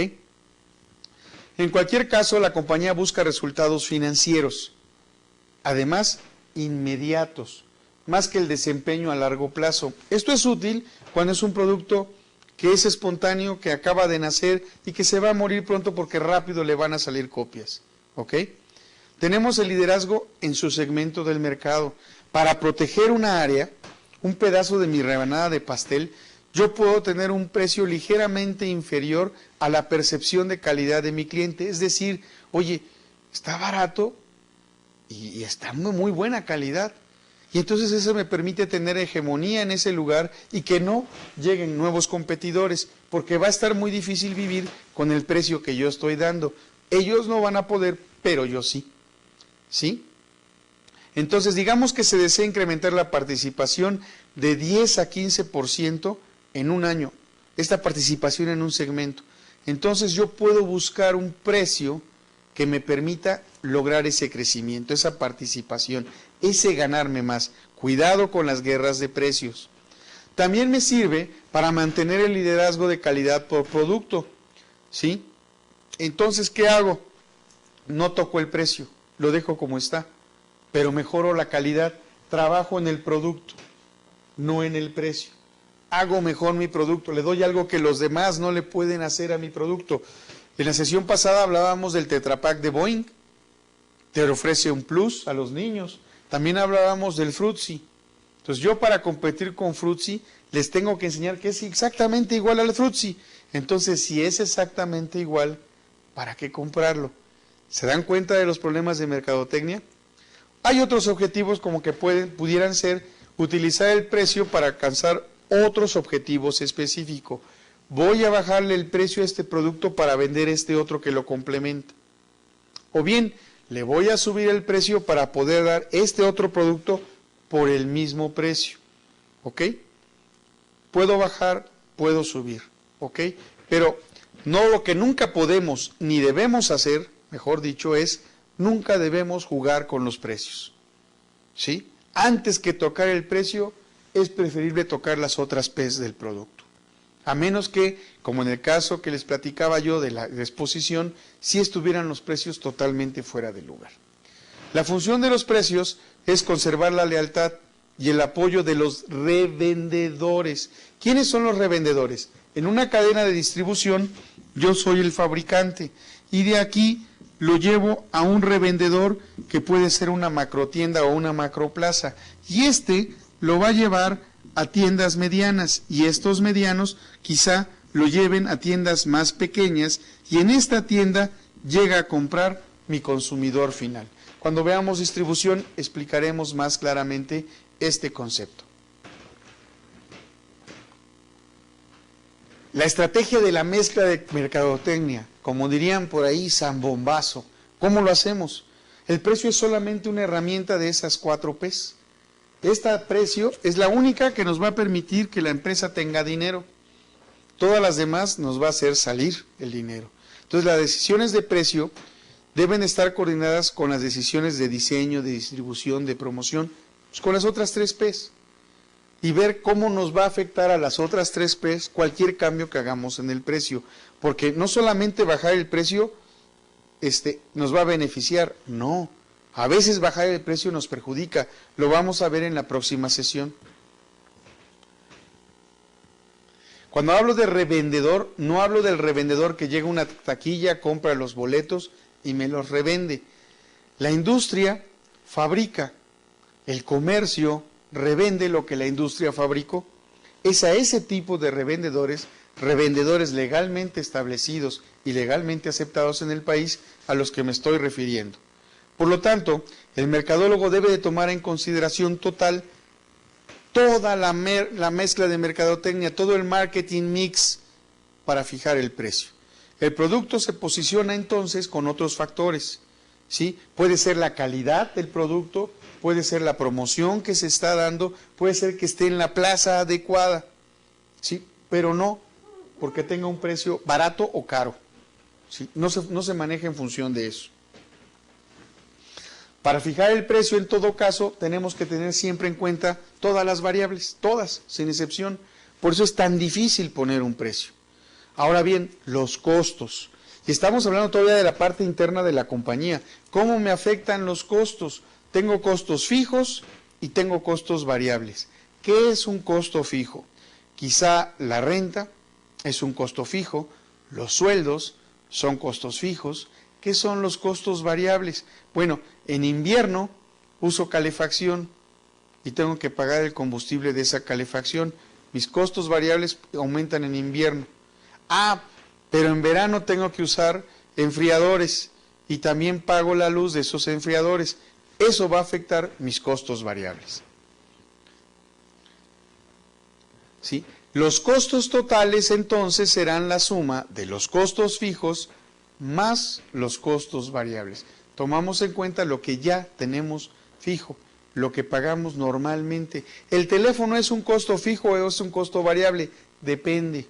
En cualquier caso, la compañía busca resultados financieros, además inmediatos, más que el desempeño a largo plazo. Esto es útil cuando es un producto que es espontáneo, que acaba de nacer y que se va a morir pronto porque rápido le van a salir copias. ¿Ok? Tenemos el liderazgo en su segmento del mercado. Para proteger una área, un pedazo de mi rebanada de pastel, yo puedo tener un precio ligeramente inferior a la percepción de calidad de mi cliente. Es decir, oye, está barato y está muy buena calidad. Y entonces eso me permite tener hegemonía en ese lugar y que no lleguen nuevos competidores, porque va a estar muy difícil vivir con el precio que yo estoy dando. Ellos no van a poder, pero yo sí. ¿Sí? Entonces, digamos que se desea incrementar la participación de 10 a 15% en un año, esta participación en un segmento. Entonces, yo puedo buscar un precio que me permita lograr ese crecimiento, esa participación, ese ganarme más. Cuidado con las guerras de precios. También me sirve para mantener el liderazgo de calidad por producto. ¿Sí? Entonces, ¿qué hago? No toco el precio, lo dejo como está, pero mejoro la calidad, trabajo en el producto, no en el precio. Hago mejor mi producto, le doy algo que los demás no le pueden hacer a mi producto. En la sesión pasada hablábamos del Tetra Pak de Boeing, te ofrece un plus a los niños. También hablábamos del Fruitsy. Entonces yo para competir con Fruitsy les tengo que enseñar que es exactamente igual al Fruitsy. Entonces si es exactamente igual, ¿para qué comprarlo? ¿Se dan cuenta de los problemas de mercadotecnia? Hay otros objetivos como que pudieran ser utilizar el precio para alcanzar otros objetivos específicos. Voy a bajarle el precio a este producto para vender este otro que lo complementa. O bien, le voy a subir el precio para poder dar este otro producto por el mismo precio. ¿Ok? Puedo bajar, puedo subir. ¿Ok? Pero no, lo que nunca podemos ni debemos hacer, mejor dicho, es nunca debemos jugar con los precios. ¿Sí? Antes que tocar el precio, es preferible tocar las otras P's del producto. A menos que, como en el caso que les platicaba yo de la exposición, si estuvieran los precios totalmente fuera de lugar. La función de los precios es conservar la lealtad y el apoyo de los revendedores. ¿Quiénes son los revendedores? En una cadena de distribución, yo soy el fabricante y de aquí lo llevo a un revendedor que puede ser una macrotienda o una macroplaza. Y este lo va a llevar a tiendas medianas y estos medianos quizá lo lleven a tiendas más pequeñas y en esta tienda llega a comprar mi consumidor final. Cuando veamos distribución explicaremos más claramente este concepto. La estrategia de la mezcla de mercadotecnia, como dirían por ahí, zambombazo. ¿Cómo lo hacemos? El precio es solamente una herramienta de esas 4 P's. Este precio es la única que nos va a permitir que la empresa tenga dinero. Todas las demás nos va a hacer salir el dinero. Entonces las decisiones de precio deben estar coordinadas con las decisiones de diseño, de distribución, de promoción, pues con las otras 3 P's. Y ver cómo nos va a afectar a las otras 3 P's cualquier cambio que hagamos en el precio. Porque no solamente bajar el precio nos va a beneficiar, no. A veces bajar el precio nos perjudica. Lo vamos a ver en la próxima sesión. Cuando hablo de revendedor, no hablo del revendedor que llega a una taquilla, compra los boletos y me los revende. La industria fabrica, el comercio revende lo que la industria fabricó. Es a ese tipo de revendedores legalmente establecidos y legalmente aceptados en el país a los que me estoy refiriendo. Por lo tanto, el mercadólogo debe de tomar en consideración total toda la mezcla de mercadotecnia, todo el marketing mix para fijar el precio. El producto se posiciona entonces con otros factores, ¿sí? Puede ser la calidad del producto, puede ser la promoción que se está dando, puede ser que esté en la plaza adecuada, ¿sí? Pero no porque tenga un precio barato o caro, ¿sí? No se maneja en función de eso. Para fijar el precio, en todo caso, tenemos que tener siempre en cuenta todas las variables, todas, sin excepción. Por eso es tan difícil poner un precio. Ahora bien, los costos. Y estamos hablando todavía de la parte interna de la compañía. ¿Cómo me afectan los costos? Tengo costos fijos y tengo costos variables. ¿Qué es un costo fijo? Quizá la renta es un costo fijo, los sueldos son costos fijos. ¿Qué son los costos variables? Bueno, en invierno uso calefacción y tengo que pagar el combustible de esa calefacción. Mis costos variables aumentan en invierno. Pero en verano tengo que usar enfriadores y también pago la luz de esos enfriadores. Eso va a afectar mis costos variables. ¿Sí? Los costos totales entonces serán la suma de los costos fijos más los costos variables. Tomamos en cuenta lo que ya tenemos fijo, lo que pagamos normalmente. ¿El teléfono es un costo fijo o es un costo variable? Depende.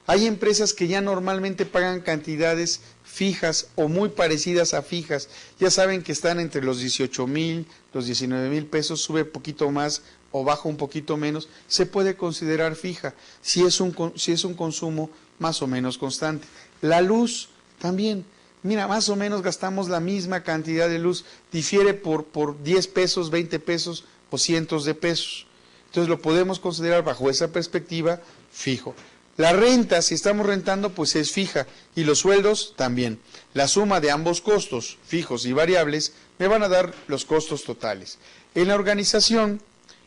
Hay empresas que ya normalmente pagan cantidades fijas o muy parecidas a fijas. Ya saben que están entre los 18,000, los 19,000 pesos, sube un poquito más o baja un poquito menos, se puede considerar fija si es un consumo más o menos constante. La luz también, mira, más o menos gastamos la misma cantidad de luz, difiere por 10 pesos, 20 pesos o cientos de pesos. Entonces lo podemos considerar bajo esa perspectiva fijo. La renta, si estamos rentando, pues es fija y los sueldos también. La suma de ambos costos, fijos y variables, me van a dar los costos totales. En la organización,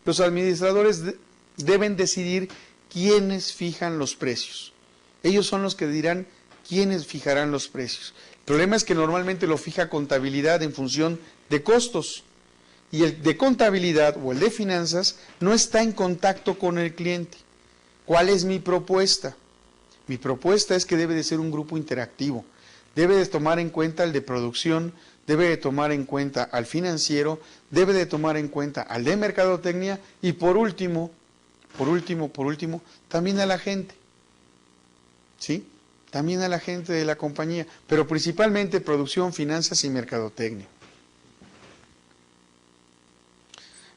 los administradores deben decidir quiénes fijan los precios. Ellos son los que dirán quiénes fijarán los precios. El problema es que normalmente lo fija contabilidad en función de costos. Y el de contabilidad o el de finanzas no está en contacto con el cliente. ¿Cuál es mi propuesta? Mi propuesta es que debe de ser un grupo interactivo. Debe de tomar en cuenta al de producción, debe de tomar en cuenta al financiero, debe de tomar en cuenta al de mercadotecnia y por último, también a la gente. ¿Sí? También a la gente de la compañía, pero principalmente producción, finanzas y mercadotecnia.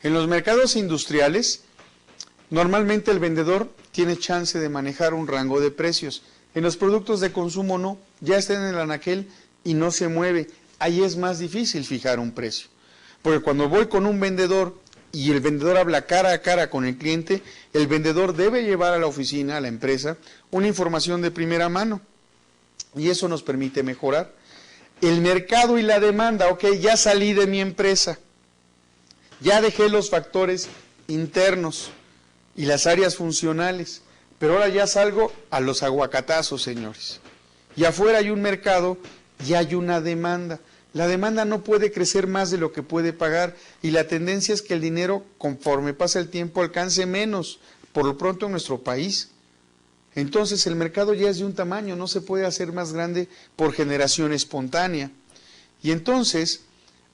En los mercados industriales, normalmente el vendedor tiene chance de manejar un rango de precios. En los productos de consumo no, ya está en el anaquel y no se mueve. Ahí es más difícil fijar un precio. Porque cuando voy con un vendedor y el vendedor habla cara a cara con el cliente, el vendedor debe llevar a la oficina, a la empresa, una información de primera mano. Y eso nos permite mejorar. El mercado y la demanda, ok, ya salí de mi empresa. Ya dejé los factores internos y las áreas funcionales, pero ahora ya salgo a los aguacatazos, señores. Y afuera hay un mercado y hay una demanda. La demanda no puede crecer más de lo que puede pagar y la tendencia es que el dinero, conforme pasa el tiempo, alcance menos, por lo pronto en nuestro país. Entonces el mercado ya es de un tamaño, no se puede hacer más grande por generación espontánea. Y entonces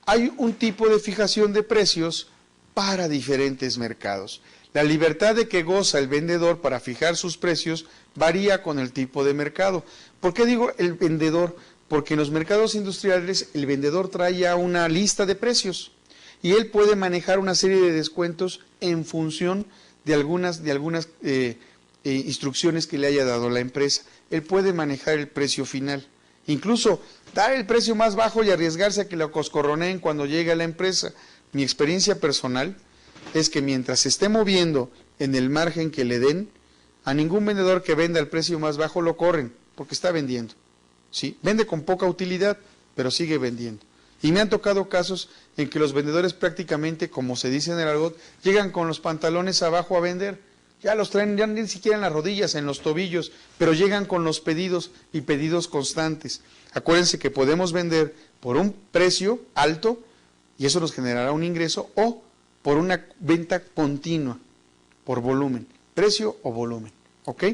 hay un tipo de fijación de precios para diferentes mercados. La libertad de que goza el vendedor para fijar sus precios varía con el tipo de mercado. ¿Por qué digo el vendedor? Porque en los mercados industriales el vendedor trae ya una lista de precios y él puede manejar una serie de descuentos en función de algunas instrucciones que le haya dado la empresa. Él puede manejar el precio final. Incluso dar el precio más bajo y arriesgarse a que lo coscorroneen cuando llegue a la empresa. Mi experiencia personal es que mientras se esté moviendo en el margen que le den, a ningún vendedor que venda el precio más bajo lo corren, porque está vendiendo. ¿Sí? Vende con poca utilidad, pero sigue vendiendo. Y me han tocado casos en que los vendedores prácticamente, como se dice en el argot, llegan con los pantalones abajo a vender. Ya los traen, ya ni siquiera en las rodillas, en los tobillos, pero llegan con los pedidos y pedidos constantes. Acuérdense que podemos vender por un precio alto y eso nos generará un ingreso o por una venta continua, por volumen, precio o volumen, ¿ok?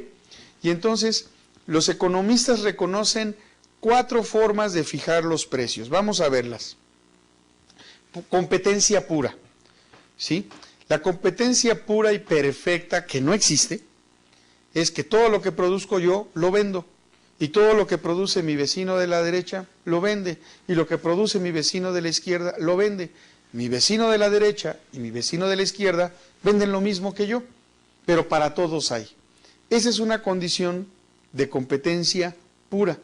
Y entonces los economistas reconocen 4 formas de fijar los precios. Vamos a verlas. Competencia pura, ¿sí? La competencia pura y perfecta, que no existe, es que todo lo que produzco yo lo vendo y todo lo que produce mi vecino de la derecha lo vende y lo que produce mi vecino de la izquierda lo vende. Mi vecino de la derecha y mi vecino de la izquierda venden lo mismo que yo, pero para todos hay. Esa es una condición de competencia pura.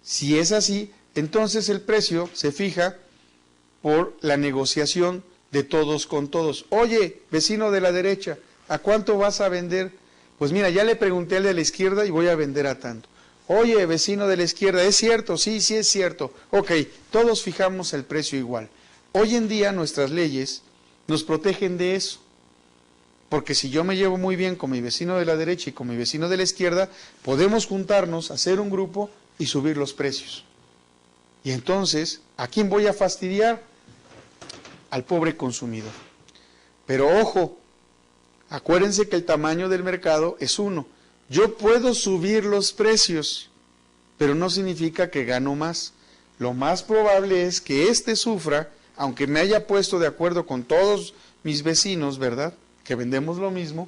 Si es así, entonces el precio se fija por la negociación de todos con todos. Oye, vecino de la derecha, ¿a cuánto vas a vender? Pues mira, ya le pregunté al de la izquierda y voy a vender a tanto. Oye, vecino de la izquierda, ¿es cierto? Sí, sí es cierto. Ok, todos fijamos el precio igual. Hoy en día nuestras leyes nos protegen de eso. Porque si yo me llevo muy bien con mi vecino de la derecha y con mi vecino de la izquierda, podemos juntarnos, hacer un grupo y subir los precios. Y entonces, ¿a quién voy a fastidiar? Al pobre consumidor. Pero ojo, acuérdense que el tamaño del mercado es uno. Yo puedo subir los precios, pero no significa que gano más. Lo más probable es que éste sufra, aunque me haya puesto de acuerdo con todos mis vecinos, ¿verdad?, que vendemos lo mismo.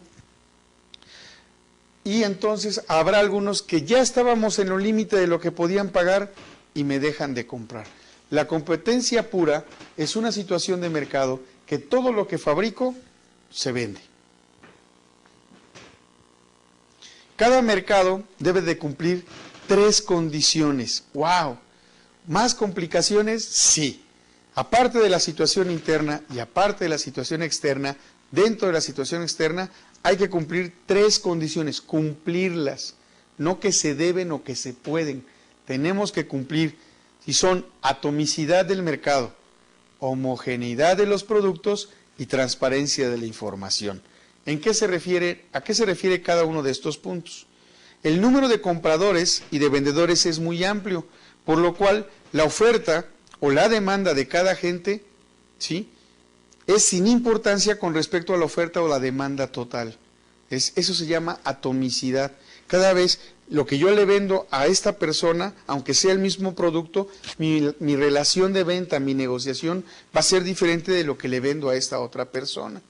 Y entonces habrá algunos que ya estábamos en el límite de lo que podían pagar y me dejan de comprar. La competencia pura es una situación de mercado que todo lo que fabrico se vende. Cada mercado debe de cumplir 3 condiciones. ¡Wow! ¿Más complicaciones? Sí. Aparte de la situación interna y aparte de la situación externa, dentro de la situación externa hay que cumplir 3 condiciones, cumplirlas, no que se deben o que se pueden. Tenemos que cumplir, y son atomicidad del mercado, homogeneidad de los productos y transparencia de la información. ¿A qué se refiere cada uno de estos puntos? El número de compradores y de vendedores es muy amplio, por lo cual la oferta o la demanda de cada agente, ¿sí?, es sin importancia con respecto a la oferta o la demanda total. Eso se llama atomicidad. Cada vez lo que yo le vendo a esta persona, aunque sea el mismo producto, mi relación de venta, mi negociación va a ser diferente de lo que le vendo a esta otra persona.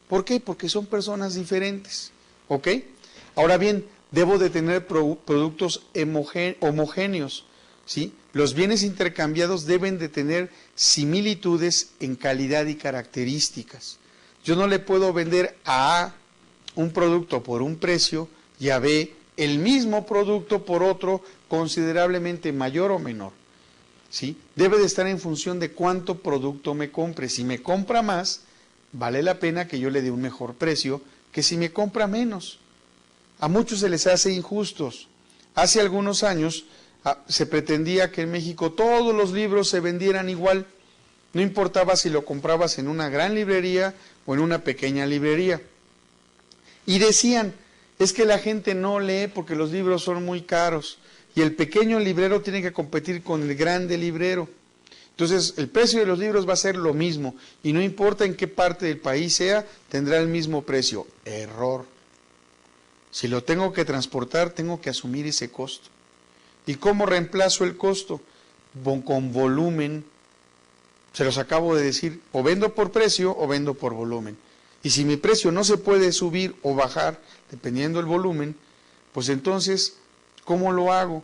¿Por qué? Porque son personas diferentes. ¿Ok? Ahora bien, debo de tener productos homogéneos. ¿Sí? Los bienes intercambiados deben de tener similitudes en calidad y características. Yo no le puedo vender a A un producto por un precio y a B el mismo producto por otro considerablemente mayor o menor. ¿Sí? Debe de estar en función de cuánto producto me compre. Si me compra más, vale la pena que yo le dé un mejor precio que si me compra menos. A muchos se les hace injustos. Hace algunos años se pretendía que en México todos los libros se vendieran igual, no importaba si lo comprabas en una gran librería o en una pequeña librería. Y decían, es que la gente no lee porque los libros son muy caros y el pequeño librero tiene que competir con el grande librero. Entonces el precio de los libros va a ser lo mismo y no importa en qué parte del país sea, tendrá el mismo precio. Error. Si lo tengo que transportar, tengo que asumir ese costo. ¿Y cómo reemplazo el costo? Con volumen. Se los acabo de decir, o vendo por precio o vendo por volumen. Y si mi precio no se puede subir o bajar, dependiendo del volumen, pues entonces, ¿cómo lo hago?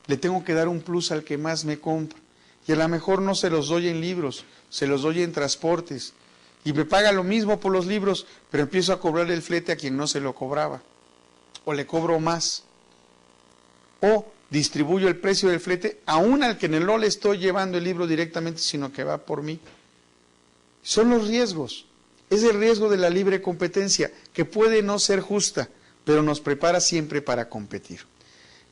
Le tengo que dar un plus al que más me compra. Y a lo mejor no se los doy en libros, se los doy en transportes. Y me paga lo mismo por los libros, pero empiezo a cobrar el flete a quien no se lo cobraba. O le cobro más. O distribuyo el precio del flete aún al que no le estoy llevando el libro directamente, sino que va por mí. Son los riesgos. Es el riesgo de la libre competencia, que puede no ser justa, pero nos prepara siempre para competir.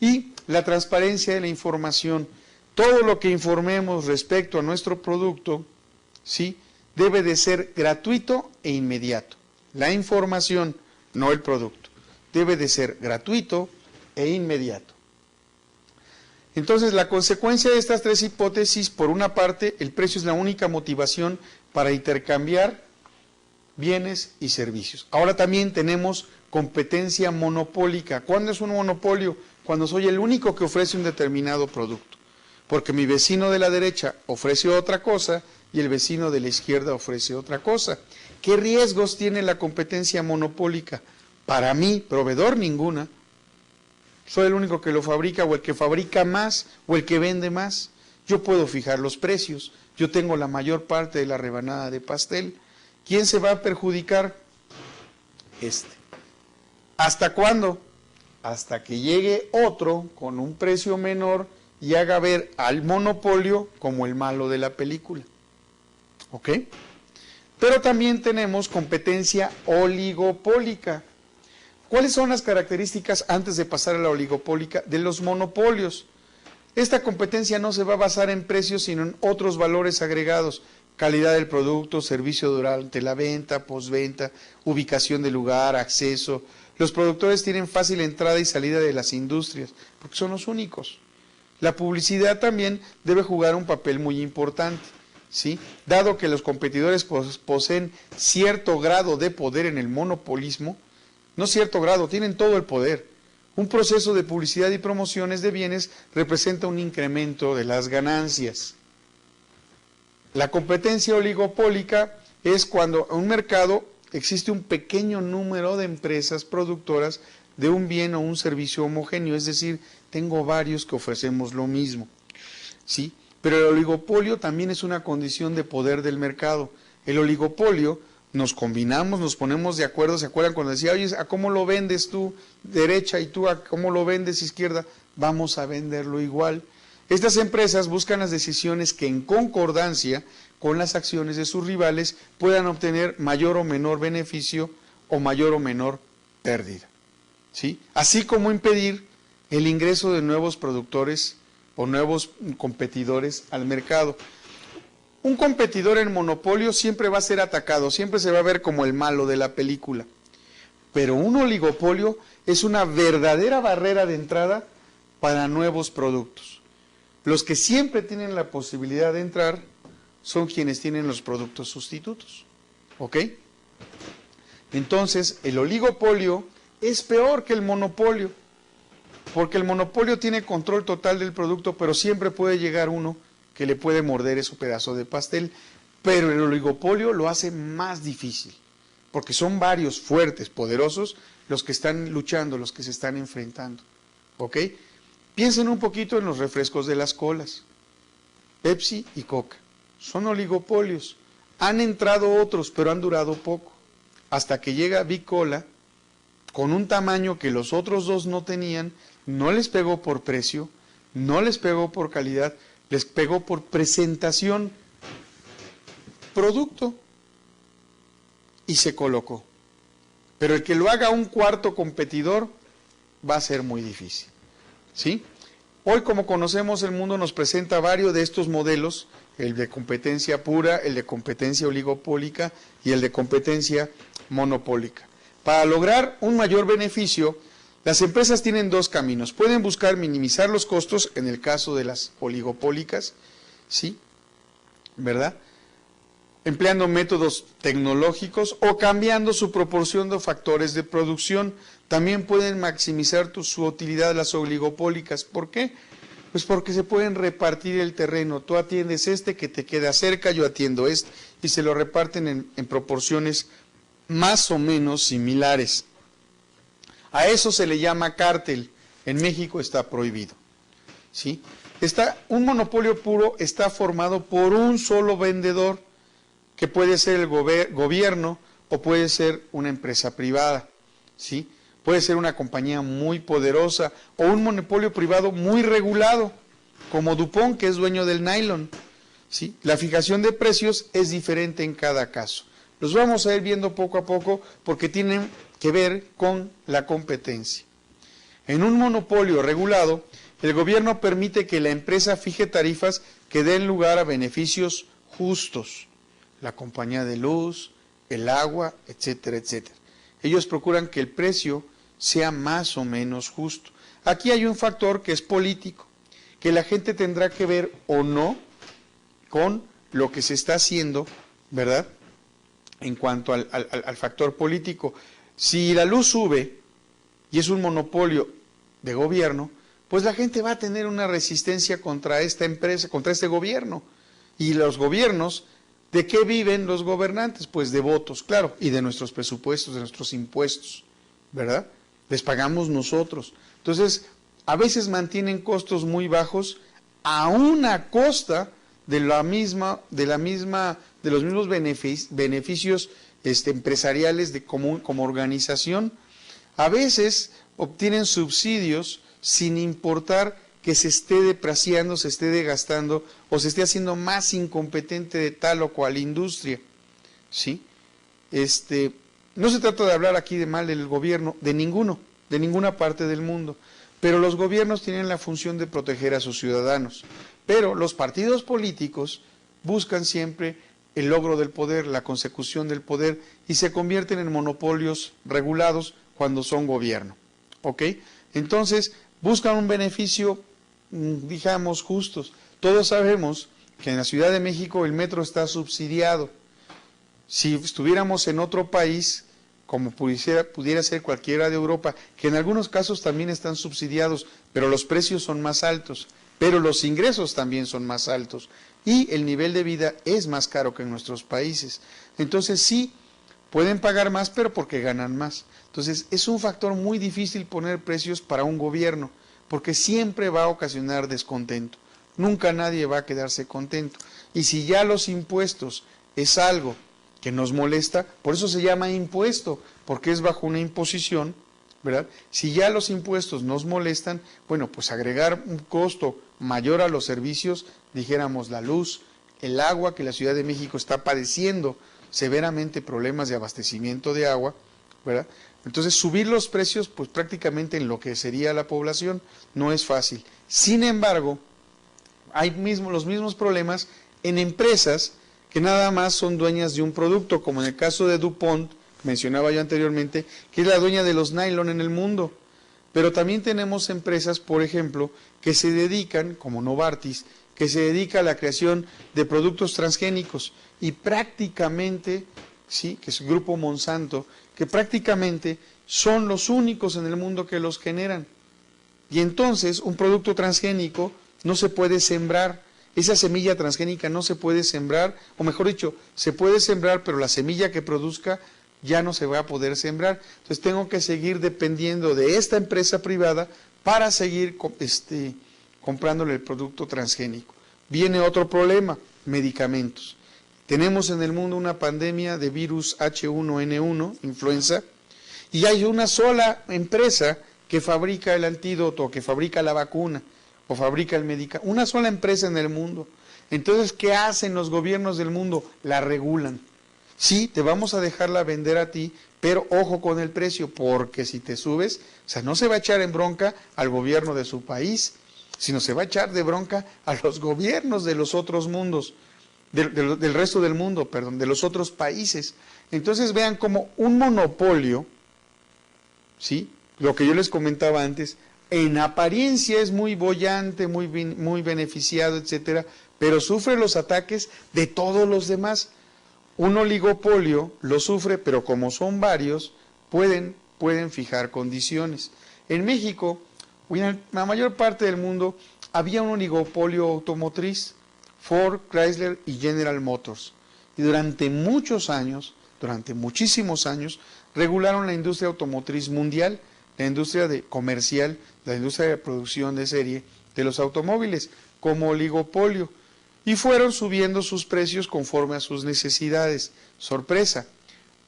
Y la transparencia de la información. Todo lo que informemos respecto a nuestro producto, ¿sí?, debe de ser gratuito e inmediato. La información, no el producto. Debe de ser gratuito e inmediato. Entonces, la consecuencia de estas 3 hipótesis, por una parte, el precio es la única motivación para intercambiar bienes y servicios. Ahora también tenemos competencia monopólica. ¿Cuándo es un monopolio? Cuando soy el único que ofrece un determinado producto. Porque mi vecino de la derecha ofrece otra cosa y el vecino de la izquierda ofrece otra cosa. ¿Qué riesgos tiene la competencia monopólica? Para mí, proveedor, ninguna. Soy el único que lo fabrica o el que fabrica más o el que vende más. Yo puedo fijar los precios. Yo tengo la mayor parte de la rebanada de pastel. ¿Quién se va a perjudicar? ¿Hasta cuándo? Hasta que llegue otro con un precio menor y haga ver al monopolio como el malo de la película. ¿Ok? Pero también tenemos competencia oligopólica. ¿Cuáles son las características, antes de pasar a la oligopólica, de los monopolios? Esta competencia no se va a basar en precios, sino en otros valores agregados: calidad del producto, servicio durante la venta, postventa, ubicación del lugar, acceso. Los productores tienen fácil entrada y salida de las industrias, porque son los únicos. La publicidad también debe jugar un papel muy importante, ¿sí? Dado que los competidores poseen cierto grado de poder en el monopolismo, no cierto grado, tienen todo el poder. Un proceso de publicidad y promociones de bienes representa un incremento de las ganancias. La competencia oligopólica es cuando en un mercado existe un pequeño número de empresas productoras de un bien o un servicio homogéneo, es decir, tengo varios que ofrecemos lo mismo, ¿sí? Pero el oligopolio también es una condición de poder del mercado. El oligopolio, nos combinamos, nos ponemos de acuerdo. ¿Se acuerdan cuando decía, oye, ¿a cómo lo vendes tú derecha y tú a cómo lo vendes izquierda? Vamos a venderlo igual. Estas empresas buscan las decisiones que en concordancia con las acciones de sus rivales puedan obtener mayor o menor beneficio o mayor o menor pérdida, ¿sí? Así como impedir el ingreso de nuevos productores o nuevos competidores al mercado. Un competidor en monopolio siempre va a ser atacado, siempre se va a ver como el malo de la película. Pero un oligopolio es una verdadera barrera de entrada para nuevos productos. Los que siempre tienen la posibilidad de entrar son quienes tienen los productos sustitutos. ¿Ok? Entonces, el oligopolio es peor que el monopolio, porque el monopolio tiene control total del producto, pero siempre puede llegar uno que le puede morder ese pedazo de pastel. Pero el oligopolio lo hace más difícil, porque son varios fuertes, poderosos, los que están luchando, los que se están enfrentando. ¿Ok? Piensen un poquito en los refrescos de las colas. Pepsi y Coca. Son oligopolios. Han entrado otros, pero han durado poco. Hasta que llega Big Cola, con un tamaño que los otros dos no tenían, no les pegó por precio, no les pegó por calidad, les pegó por presentación, producto, y se colocó. Pero el que lo haga un cuarto competidor va a ser muy difícil, ¿sí? Hoy, como conocemos el mundo, nos presenta varios de estos modelos, el de competencia pura, el de competencia oligopólica y el de competencia monopólica. Para lograr un mayor beneficio, las empresas tienen dos caminos. Pueden buscar minimizar los costos, en el caso de las oligopólicas, ¿sí? ¿Verdad? Empleando métodos tecnológicos o cambiando su proporción de factores de producción. También pueden maximizar su utilidad las oligopólicas. ¿Por qué? Pues porque se pueden repartir el terreno. Tú atiendes este que te queda cerca, yo atiendo este, y se lo reparten en proporciones más o menos similares. A eso se le llama cártel. En México está prohibido, ¿sí? Un monopolio puro está formado por un solo vendedor, que puede ser el gobierno o puede ser una empresa privada, ¿sí? Puede ser una compañía muy poderosa o un monopolio privado muy regulado, como DuPont, que es dueño del nylon, ¿sí? La fijación de precios es diferente en cada caso. Los vamos a ir viendo poco a poco porque tienen que ver con la competencia. En un monopolio regulado, el gobierno permite que la empresa fije tarifas que den lugar a beneficios justos. La compañía de luz, el agua, etcétera, etcétera. Ellos procuran que el precio sea más o menos justo. Aquí hay un factor que es político, que la gente tendrá que ver o no con lo que se está haciendo, ¿verdad?, en cuanto al factor político. Si la luz sube y es un monopolio de gobierno, pues la gente va a tener una resistencia contra esta empresa, contra este gobierno. Y los gobiernos, ¿de qué viven los gobernantes? Pues de votos, claro, y de nuestros presupuestos, de nuestros impuestos, ¿verdad? Les pagamos nosotros. Entonces, a veces mantienen costos muy bajos a una costa de los mismos beneficios empresariales como organización. A veces obtienen subsidios sin importar que se esté depreciando, se esté desgastando o se esté haciendo más incompetente de tal o cual industria, ¿sí? No se trata de hablar aquí de mal del gobierno, de ninguna parte del mundo, pero los gobiernos tienen la función de proteger a sus ciudadanos, pero los partidos políticos buscan siempre el logro del poder, la consecución del poder, y se convierten en monopolios regulados cuando son gobierno, ¿ok? Entonces, buscan un beneficio, digamos, justos. Todos sabemos que en la Ciudad de México el metro está subsidiado. Si estuviéramos en otro país, como pudiera ser cualquiera de Europa, que en algunos casos también están subsidiados, pero los precios son más altos, pero los ingresos también son más altos, y el nivel de vida es más caro que en nuestros países. Entonces sí, pueden pagar más, pero porque ganan más. Entonces es un factor muy difícil poner precios para un gobierno, porque siempre va a ocasionar descontento. Nunca nadie va a quedarse contento. Y si ya los impuestos es algo que nos molesta, por eso se llama impuesto, porque es bajo una imposición, ¿verdad? Si ya los impuestos nos molestan, bueno, pues agregar un costo mayor a los servicios, dijéramos la luz, el agua, que la Ciudad de México está padeciendo severamente problemas de abastecimiento de agua, ¿verdad? Entonces subir los precios, pues prácticamente en lo que sería la población, no es fácil. Sin embargo, hay los mismos problemas en empresas que nada más son dueñas de un producto, como en el caso de DuPont, mencionaba yo anteriormente, que es la dueña de los nylon en el mundo. Pero también tenemos empresas, por ejemplo, que se dedican, como Novartis, que se dedica a la creación de productos transgénicos y prácticamente, sí, que es el grupo Monsanto, que prácticamente son los únicos en el mundo que los generan. Y entonces un producto transgénico no se puede sembrar. Esa semilla transgénica no se puede sembrar, o mejor dicho, se puede sembrar, pero la semilla que produzca ya no se va a poder sembrar. Entonces tengo que seguir dependiendo de esta empresa privada para seguir comprándole el producto transgénico. Viene otro problema, medicamentos. Tenemos en el mundo una pandemia de virus H1N1, influenza, y hay una sola empresa que fabrica el antídoto, que fabrica la vacuna, o fabrica el medicamento, una sola empresa en el mundo. Entonces, ¿qué hacen los gobiernos del mundo? La regulan. Sí, te vamos a dejarla vender a ti, pero ojo con el precio, porque si te subes, o sea, no se va a echar en bronca al gobierno de su país, sino se va a echar de bronca a los gobiernos de los otros mundos, del resto del mundo, perdón, de los otros países. Entonces vean como un monopolio, ¿sí? Lo que yo les comentaba antes, en apariencia es muy boyante, muy beneficiado, etcétera, pero sufre los ataques de todos los demás. Un oligopolio lo sufre, pero como son varios, pueden fijar condiciones. En México, en la mayor parte del mundo, había un oligopolio automotriz, Ford, Chrysler y General Motors. Y durante muchísimos años, regularon la industria automotriz mundial, la industria comercial, la industria de producción de serie de los automóviles, como oligopolio, y fueron subiendo sus precios conforme a sus necesidades. Sorpresa,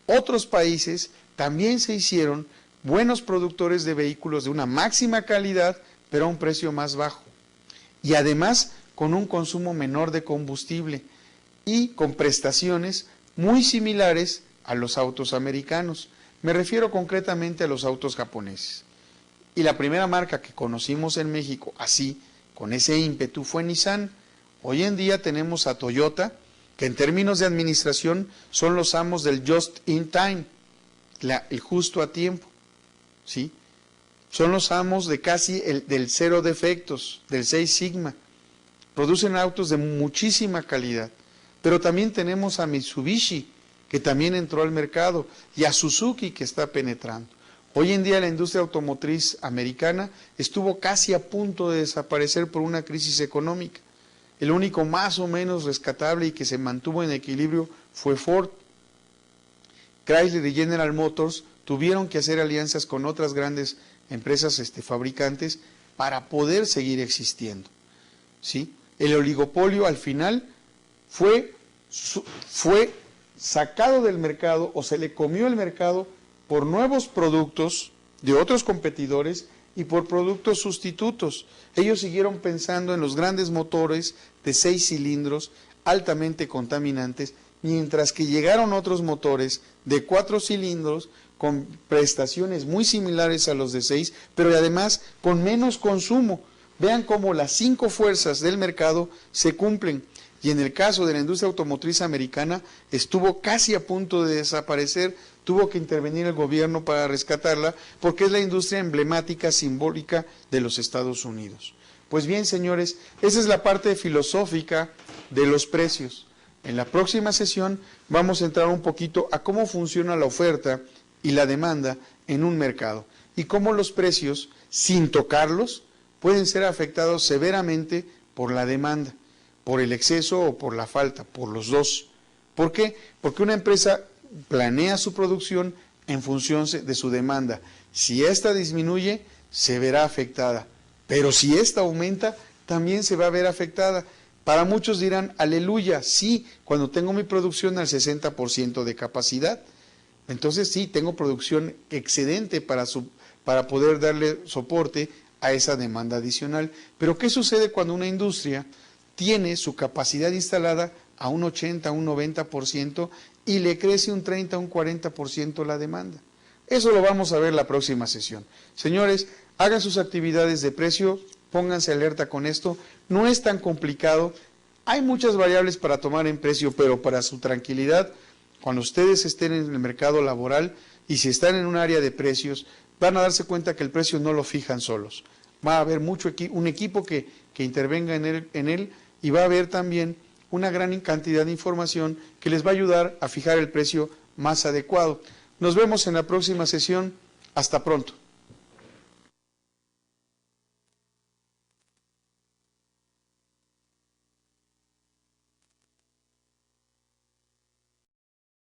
otros países también se hicieron buenos productores de vehículos de una máxima calidad, pero a un precio más bajo, y además con un consumo menor de combustible y con prestaciones muy similares a los autos americanos. Me refiero concretamente a los autos japoneses. Y la primera marca que conocimos en México así, con ese ímpetu, fue Nissan. Hoy en día tenemos a Toyota, que en términos de administración son los amos del just in time, el justo a tiempo, ¿sí? Son los amos de casi del cero defectos, del 6 Sigma. Producen autos de muchísima calidad. Pero también tenemos a Mitsubishi, que también entró al mercado, y a Suzuki, que está penetrando. Hoy en día la industria automotriz americana estuvo casi a punto de desaparecer por una crisis económica. El único más o menos rescatable y que se mantuvo en equilibrio fue Ford. Chrysler y General Motors tuvieron que hacer alianzas con otras grandes empresas fabricantes para poder seguir existiendo, ¿sí? El oligopolio al final fue sacado del mercado o se le comió el mercado por nuevos productos de otros competidores y por productos sustitutos. Ellos siguieron pensando en los grandes motores de 6 cilindros altamente contaminantes, mientras que llegaron otros motores de 4 cilindros con prestaciones muy similares a los de 6, pero además con menos consumo. Vean cómo las 5 fuerzas del mercado se cumplen. Y en el caso de la industria automotriz americana, estuvo casi a punto de desaparecer, tuvo que intervenir el gobierno para rescatarla, porque es la industria emblemática, simbólica de los Estados Unidos. Pues bien, señores, esa es la parte filosófica de los precios. En la próxima sesión vamos a entrar un poquito a cómo funciona la oferta y la demanda en un mercado, y cómo los precios, sin tocarlos, pueden ser afectados severamente por la demanda, por el exceso o por la falta, por los dos. ¿Por qué? Porque una empresa planea su producción en función de su demanda. Si ésta disminuye, se verá afectada, pero si ésta aumenta, también se va a ver afectada. Para muchos dirán, aleluya, sí, cuando tengo mi producción al 60% de capacidad, entonces sí, tengo producción excedente para poder darle soporte a esa demanda adicional. Pero ¿qué sucede cuando una industria tiene su capacidad instalada a un 80, a un 90% y le crece un 30, un 40% la demanda? Eso lo vamos a ver la próxima sesión. Señores, hagan sus actividades de precio, pónganse alerta con esto, no es tan complicado, hay muchas variables para tomar en precio, pero para su tranquilidad, cuando ustedes estén en el mercado laboral y si están en un área de precios, van a darse cuenta que el precio no lo fijan solos. Va a haber un equipo que intervenga en él y va a haber también una gran cantidad de información que les va a ayudar a fijar el precio más adecuado. Nos vemos en la próxima sesión. Hasta pronto.